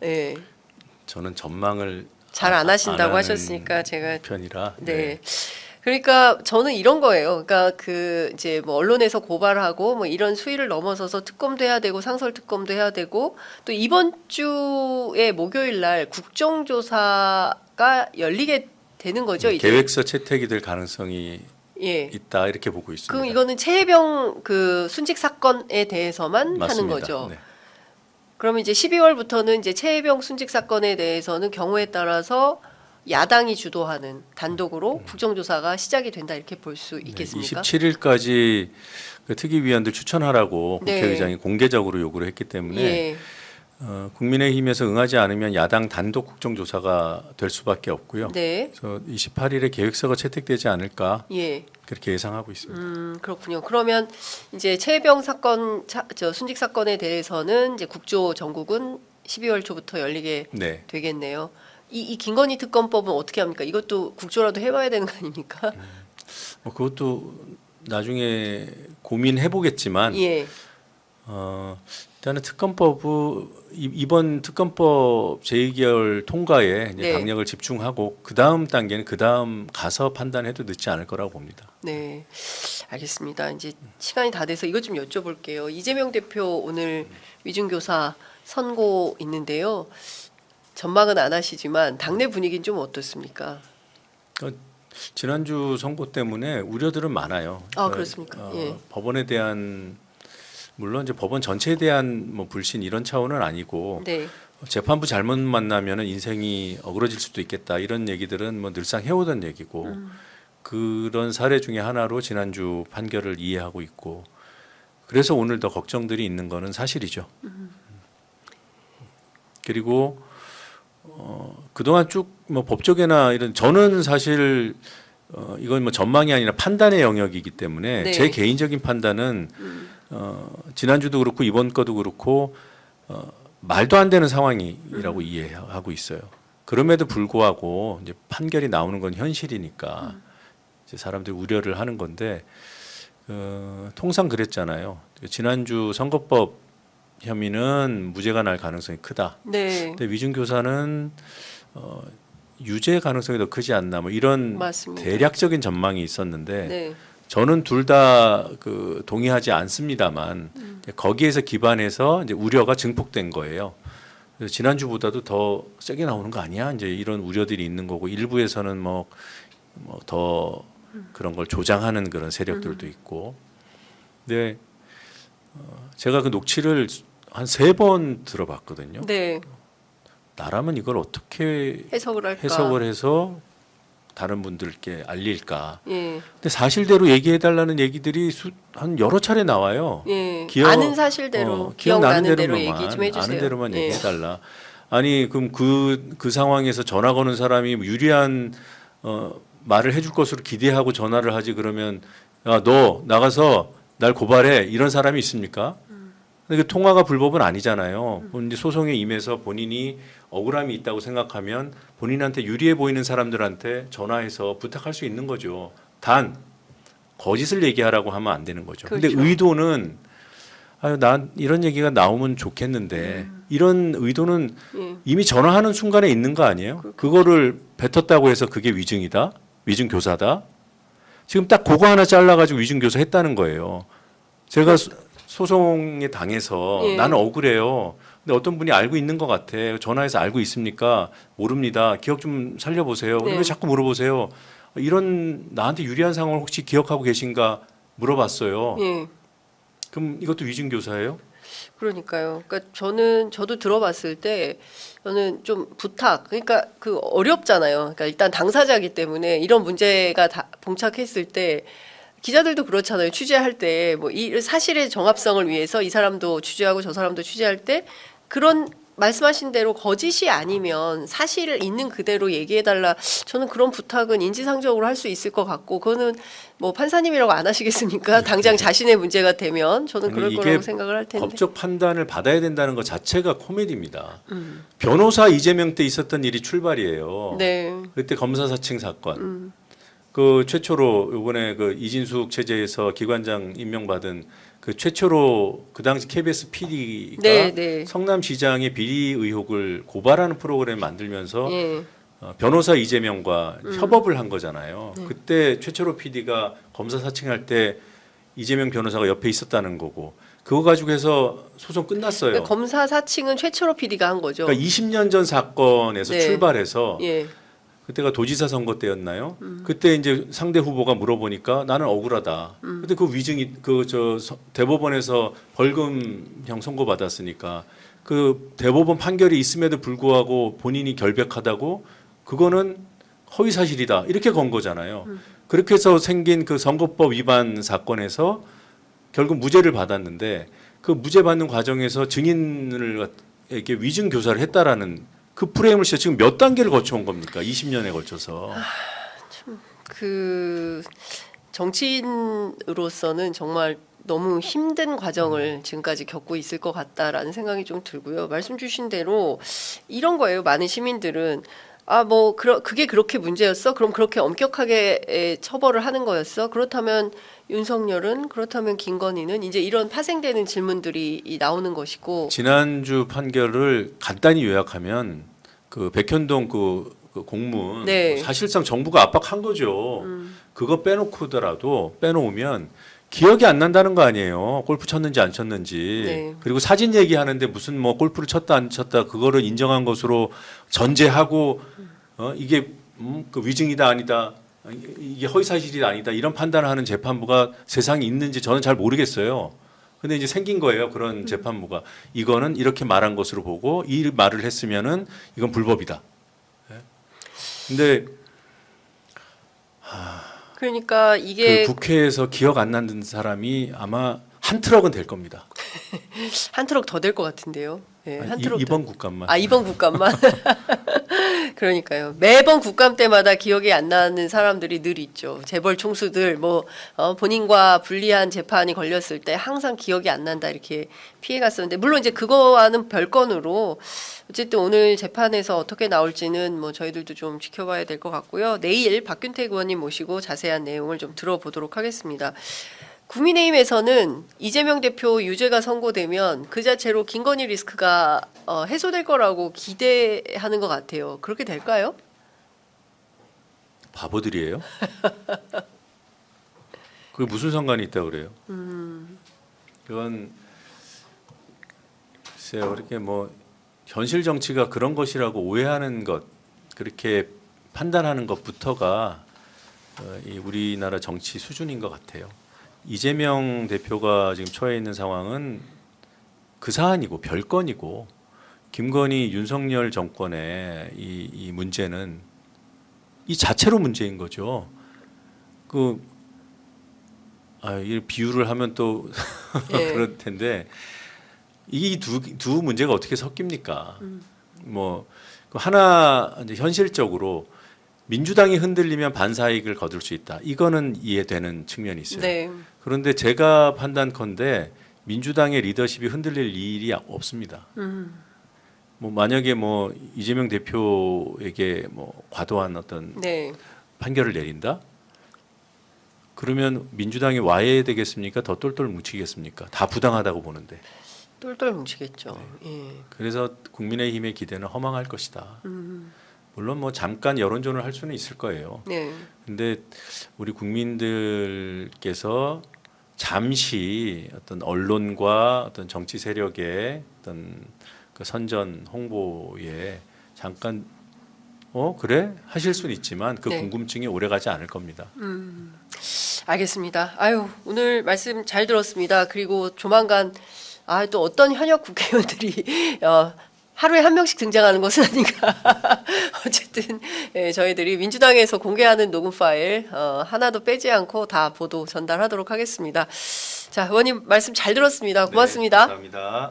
네. 저는 전망을 잘 안 하신다고 하는 하셨으니까 제가 편이라 네. 그러니까 저는 이런 거예요. 그러니까 그 이제 뭐 언론에서 고발하고 뭐 이런 수위를 넘어서서 특검도 해야 되고 상설 특검도 해야 되고 또 이번 주에 목요일 날 국정조사가 열리게 되는 거죠. 이제. 계획서 채택이 될 가능성이 예. 있다 이렇게 보고 있습니다. 그럼 이거는 최혜병 그 순직 사건에 대해서만 맞습니다. 하는 거죠. 네. 그러면 이제 12월부터는 이제 최혜병 순직 사건에 대해서는 경우에 따라서 야당이 주도하는 단독으로 국정조사가 시작이 된다 이렇게 볼 수 있겠습니까? 27일까지 그 특위위원들 추천하라고 네. 국회의장이 공개적으로 요구를 했기 때문에 예. 국민의힘에서 응하지 않으면 야당 단독 국정조사가 될 수밖에 없고요. 네. 그래서 28일에 계획서가 채택되지 않을까 예. 그렇게 예상하고 있습니다. 그렇군요. 그러면 이제 최혜병 사건, 순직 사건에 대해서는 이제 국조 전국은 12월 초부터 열리게 네. 되겠네요. 이 김건희 특검법은 어떻게 합니까? 이것도 국조라도 해봐야 되는 거 아닙니까? 뭐 그것도 나중에 고민해 보겠지만 예, 일단은 이번 특검법 제2개월 통과에 이제 네. 강력을 집중하고 그 다음 단계는 그 다음 가서 판단해도 늦지 않을 거라고 봅니다. 네, 알겠습니다. 이제 시간이 다 돼서 이것 좀 여쭤볼게요. 이재명 대표 오늘 위중교사 선고 있는데요. 전망은 안 하시지만 당내 분위기는 좀 어떻습니까? 지난주 선고 때문에 우려들은 많아요. 아, 그렇습니까? 예. 법원에 대한 물론 이제 법원 전체에 대한 뭐 불신 이런 차원은 아니고 네, 재판부 잘못 만나면은 인생이 어그러질 수도 있겠다 이런 얘기들은 뭐 늘상 해오던 얘기고 그런 사례 중에 하나로 지난주 판결을 이해하고 있고 그래서 오늘 더 걱정들이 있는 거는 사실이죠. 그리고 그동안 쭉 뭐 법조계나 이런 저는 사실 이건 뭐 전망이 아니라 판단의 영역이기 때문에 네. 제 개인적인 판단은 지난주도 그렇고 이번 거도 그렇고 말도 안 되는 상황이라고 이해하고 있어요. 그럼에도 불구하고 이제 판결이 나오는 건 현실이니까 이제 사람들이 우려를 하는 건데 통상 그랬잖아요. 지난주 선거법 혐의는 무죄가 날 가능성이 크다. 네, 근데 위중교사는 유죄 가능성이 더 크지 않나 뭐 이런 맞습니다. 대략적인 전망이 있었는데 네, 저는 둘 다 그 동의하지 않습니다만 거기에서 기반해서 이제 우려가 증폭된 거예요. 그래서 지난주보다도 더 세게 나오는 거 아니야? 이제 이런 우려들이 있는 거고 일부에서는 뭐 더 그런 걸 조장하는 그런 세력들도 있고. 근데 제가 그 녹취를 한 3번 들어봤거든요. 네, 나라면 이걸 어떻게 해석을 할까? 해석을 해서 다른 분들께 알릴까? 예, 근데 사실대로 얘기해 달라는 얘기들이 한 여러 차례 나와요. 예, 기억- 아는 사실대로 기억나는 대로 얘기 좀 해주세요. 아는 대로만 예. 얘기해 달라. 아니 그럼 그 상황에서 전화 거는 사람이 유리한 말을 해줄 것으로 기대하고 전화를 하지 그러면 야 너 나가서 날 고발해 이런 사람이 있습니까? 근데 그 통화가 불법은 아니잖아요. 이제 소송에 임해서 본인이 억울함이 있다고 생각하면 본인한테 유리해 보이는 사람들한테 전화해서 부탁할 수 있는 거죠. 단 거짓을 얘기하라고 하면 안 되는 거죠. 근데 그렇죠. 의도는 난 이런 얘기가 나오면 좋겠는데 이런 의도는 예. 이미 전화하는 순간에 있는 거 아니에요? 그거를 뱉었다고 해서 그게 위증이다? 위증 교사다? 지금 딱 그거 하나 잘라가지고 위증 교사 했다는 거예요. 제가 소송에 당해서 예. 나는 억울해요. 근데 어떤 분이 알고 있는 것 같아. 전화해서 알고 있습니까? 모릅니다. 기억 좀 살려보세요. 네. 왜 자꾸 물어보세요? 이런 나한테 유리한 상황을 혹시 기억하고 계신가 물어봤어요. 예. 그럼 이것도 위증 교사예요? 그러니까요. 그러니까 저도 들어봤을 때 저는 좀 부탁. 그러니까 그 어렵잖아요. 그러니까 일단 당사자이기 때문에 이런 문제가 다 봉착했을 때 기자들도 그렇잖아요. 취재할 때 뭐 이 사실의 정합성을 위해서 이 사람도 취재하고 저 사람도 취재할 때 그런 말씀하신 대로 거짓이 아니면 사실을 있는 그대로 얘기해달라. 저는 그런 부탁은 인지상정으로 할 수 있을 것 같고 그거는 뭐 판사님이라고 안 하시겠습니까? 당장 자신의 문제가 되면 저는 그럴 아니, 이게 거라고 생각을 할 텐데. 법적 판단을 받아야 된다는 것 자체가 코미디입니다. 변호사 이재명 때 있었던 일이 출발이에요. 네. 그때 검사 사칭 사건. 그 최초로 이번에 그 이진숙 체제에서 기관장 임명받은 그 최초로 그 당시 KBS PD가 네, 네. 성남시장의 비리 의혹을 고발하는 프로그램 만들면서 예. 변호사 이재명과 협업을 한 거잖아요. 그때 최초로 PD가 검사 사칭할 때 이재명 변호사가 옆에 있었다는 거고 그거 가지고 해서 소송 끝났어요. 그러니까 검사 사칭은 최초로 PD가 한 거죠. 그러니까 20년 전 사건에서 네. 출발해서 예. 그때가 도지사 선거 때였나요? 그때 이제 상대 후보가 물어보니까 나는 억울하다. 근데 그 위증이 대법원에서 벌금형 선고 받았으니까 그 대법원 판결이 있음에도 불구하고 본인이 결백하다고 그거는 허위 사실이다. 이렇게 건 거잖아요. 그렇게 해서 생긴 그 선거법 위반 사건에서 결국 무죄를 받았는데 그 무죄 받는 과정에서 증인을 이렇게 위증 교사를 했다라는 그 프레임을 지금 몇 단계를 거쳐온 겁니까? 20년에 걸쳐서. 그 정치인으로서는 정말 너무 힘든 과정을 지금까지 겪고 있을 것 같다라는 생각이 좀 들고요. 말씀 주신 대로 이런 거예요. 많은 시민들은 그게 그렇게 문제였어? 그럼 그렇게 엄격하게 처벌을 하는 거였어? 그렇다면 윤석열은, 그렇다면 김건희는, 이제 이런 파생되는 질문들이 나오는 것이고. 지난주 판결을 간단히 요약하면 그 백현동 그 공문 네. 사실상 정부가 압박한 거죠. 그거 빼놓으면 기억이 안 난다는 거 아니에요. 골프 쳤는지 안 쳤는지. 네. 그리고 사진 얘기하는데 무슨 뭐 골프를 쳤다 안 쳤다 그거를 인정한 것으로 전제하고 이게 그 위증이다 아니다. 이게 허위사실이다 아니다. 이런 판단을 하는 재판부가 세상에 있는지 저는 잘 모르겠어요. 근데 이제 생긴 거예요. 그런 재판부가. 이거는 이렇게 말한 것으로 보고 이 말을 했으면은 이건 불법이다. 근데 그러니까 이게 그 국회에서 기억 안 나는 사람이 아마 한 트럭은 될 겁니다. 한 트럭 더 될 것 같은데요. 네, 한 트럭 이번 국감만. 이번 국감만. 그러니까요. 매번 국감 때마다 기억이 안 나는 사람들이 늘 있죠. 재벌 총수들 본인과 불리한 재판이 걸렸을 때 항상 기억이 안 난다 이렇게 피해갔었는데, 물론 이제 그거와는 별건으로 어쨌든 오늘 재판에서 어떻게 나올지는 뭐 저희들도 좀 지켜봐야 될 것 같고요. 내일 박균택 의원님 모시고 자세한 내용을 좀 들어보도록 하겠습니다. 국민의힘에서는 이재명 대표 유죄가 선고되면 그 자체로 김건희 리스크가 해소될 거라고 기대하는 것 같아요. 그렇게 될까요? 바보들이에요? 그게 무슨 상관이 있다고 그래요? 그건 글쎄요. 이렇게 뭐 현실 정치가 그런 것이라고 오해하는 것, 그렇게 판단하는 것부터가 이 우리나라 정치 수준인 것 같아요. 이재명 대표가 지금 처해 있는 상황은 그 사안이고 별건이고, 김건희 윤석열 정권의 이 문제는 이 자체로 문제인 거죠. 이 비유를 하면 또 예. 그럴 텐데 이 두 문제가 어떻게 섞입니까? 하나 이제 현실적으로 민주당이 흔들리면 반사이익을 거둘 수 있다. 이거는 이해되는 측면이 있어요. 네. 그런데 제가 판단컨대 민주당의 리더십이 흔들릴 일이 없습니다. 만약에 이재명 대표에게 과도한 어떤 네. 판결을 내린다? 그러면 민주당이 와야 되겠습니까? 더 똘똘 뭉치겠습니까? 다 부당하다고 보는데. 똘똘 뭉치겠죠. 네. 예. 그래서 국민의힘의 기대는 허망할 것이다. 물론 잠깐 여론전을 할 수는 있을 거예요. 네. 근데 우리 국민들께서 잠시 어떤 언론과 어떤 정치 세력의 어떤 그 선전 홍보에 잠깐 그래 하실 수는 있지만 그 네. 궁금증이 오래가지 않을 겁니다. 알겠습니다. 오늘 말씀 잘 들었습니다. 그리고 조만간 또 어떤 현역 국회의원들이 하루에 한 명씩 등장하는 것은 아닌가. 어쨌든 저희들이 민주당에서 공개하는 녹음 파일 하나도 빼지 않고 다 보도 전달하도록 하겠습니다. 자, 의원님 말씀 잘 들었습니다. 고맙습니다. 네, 감사합니다.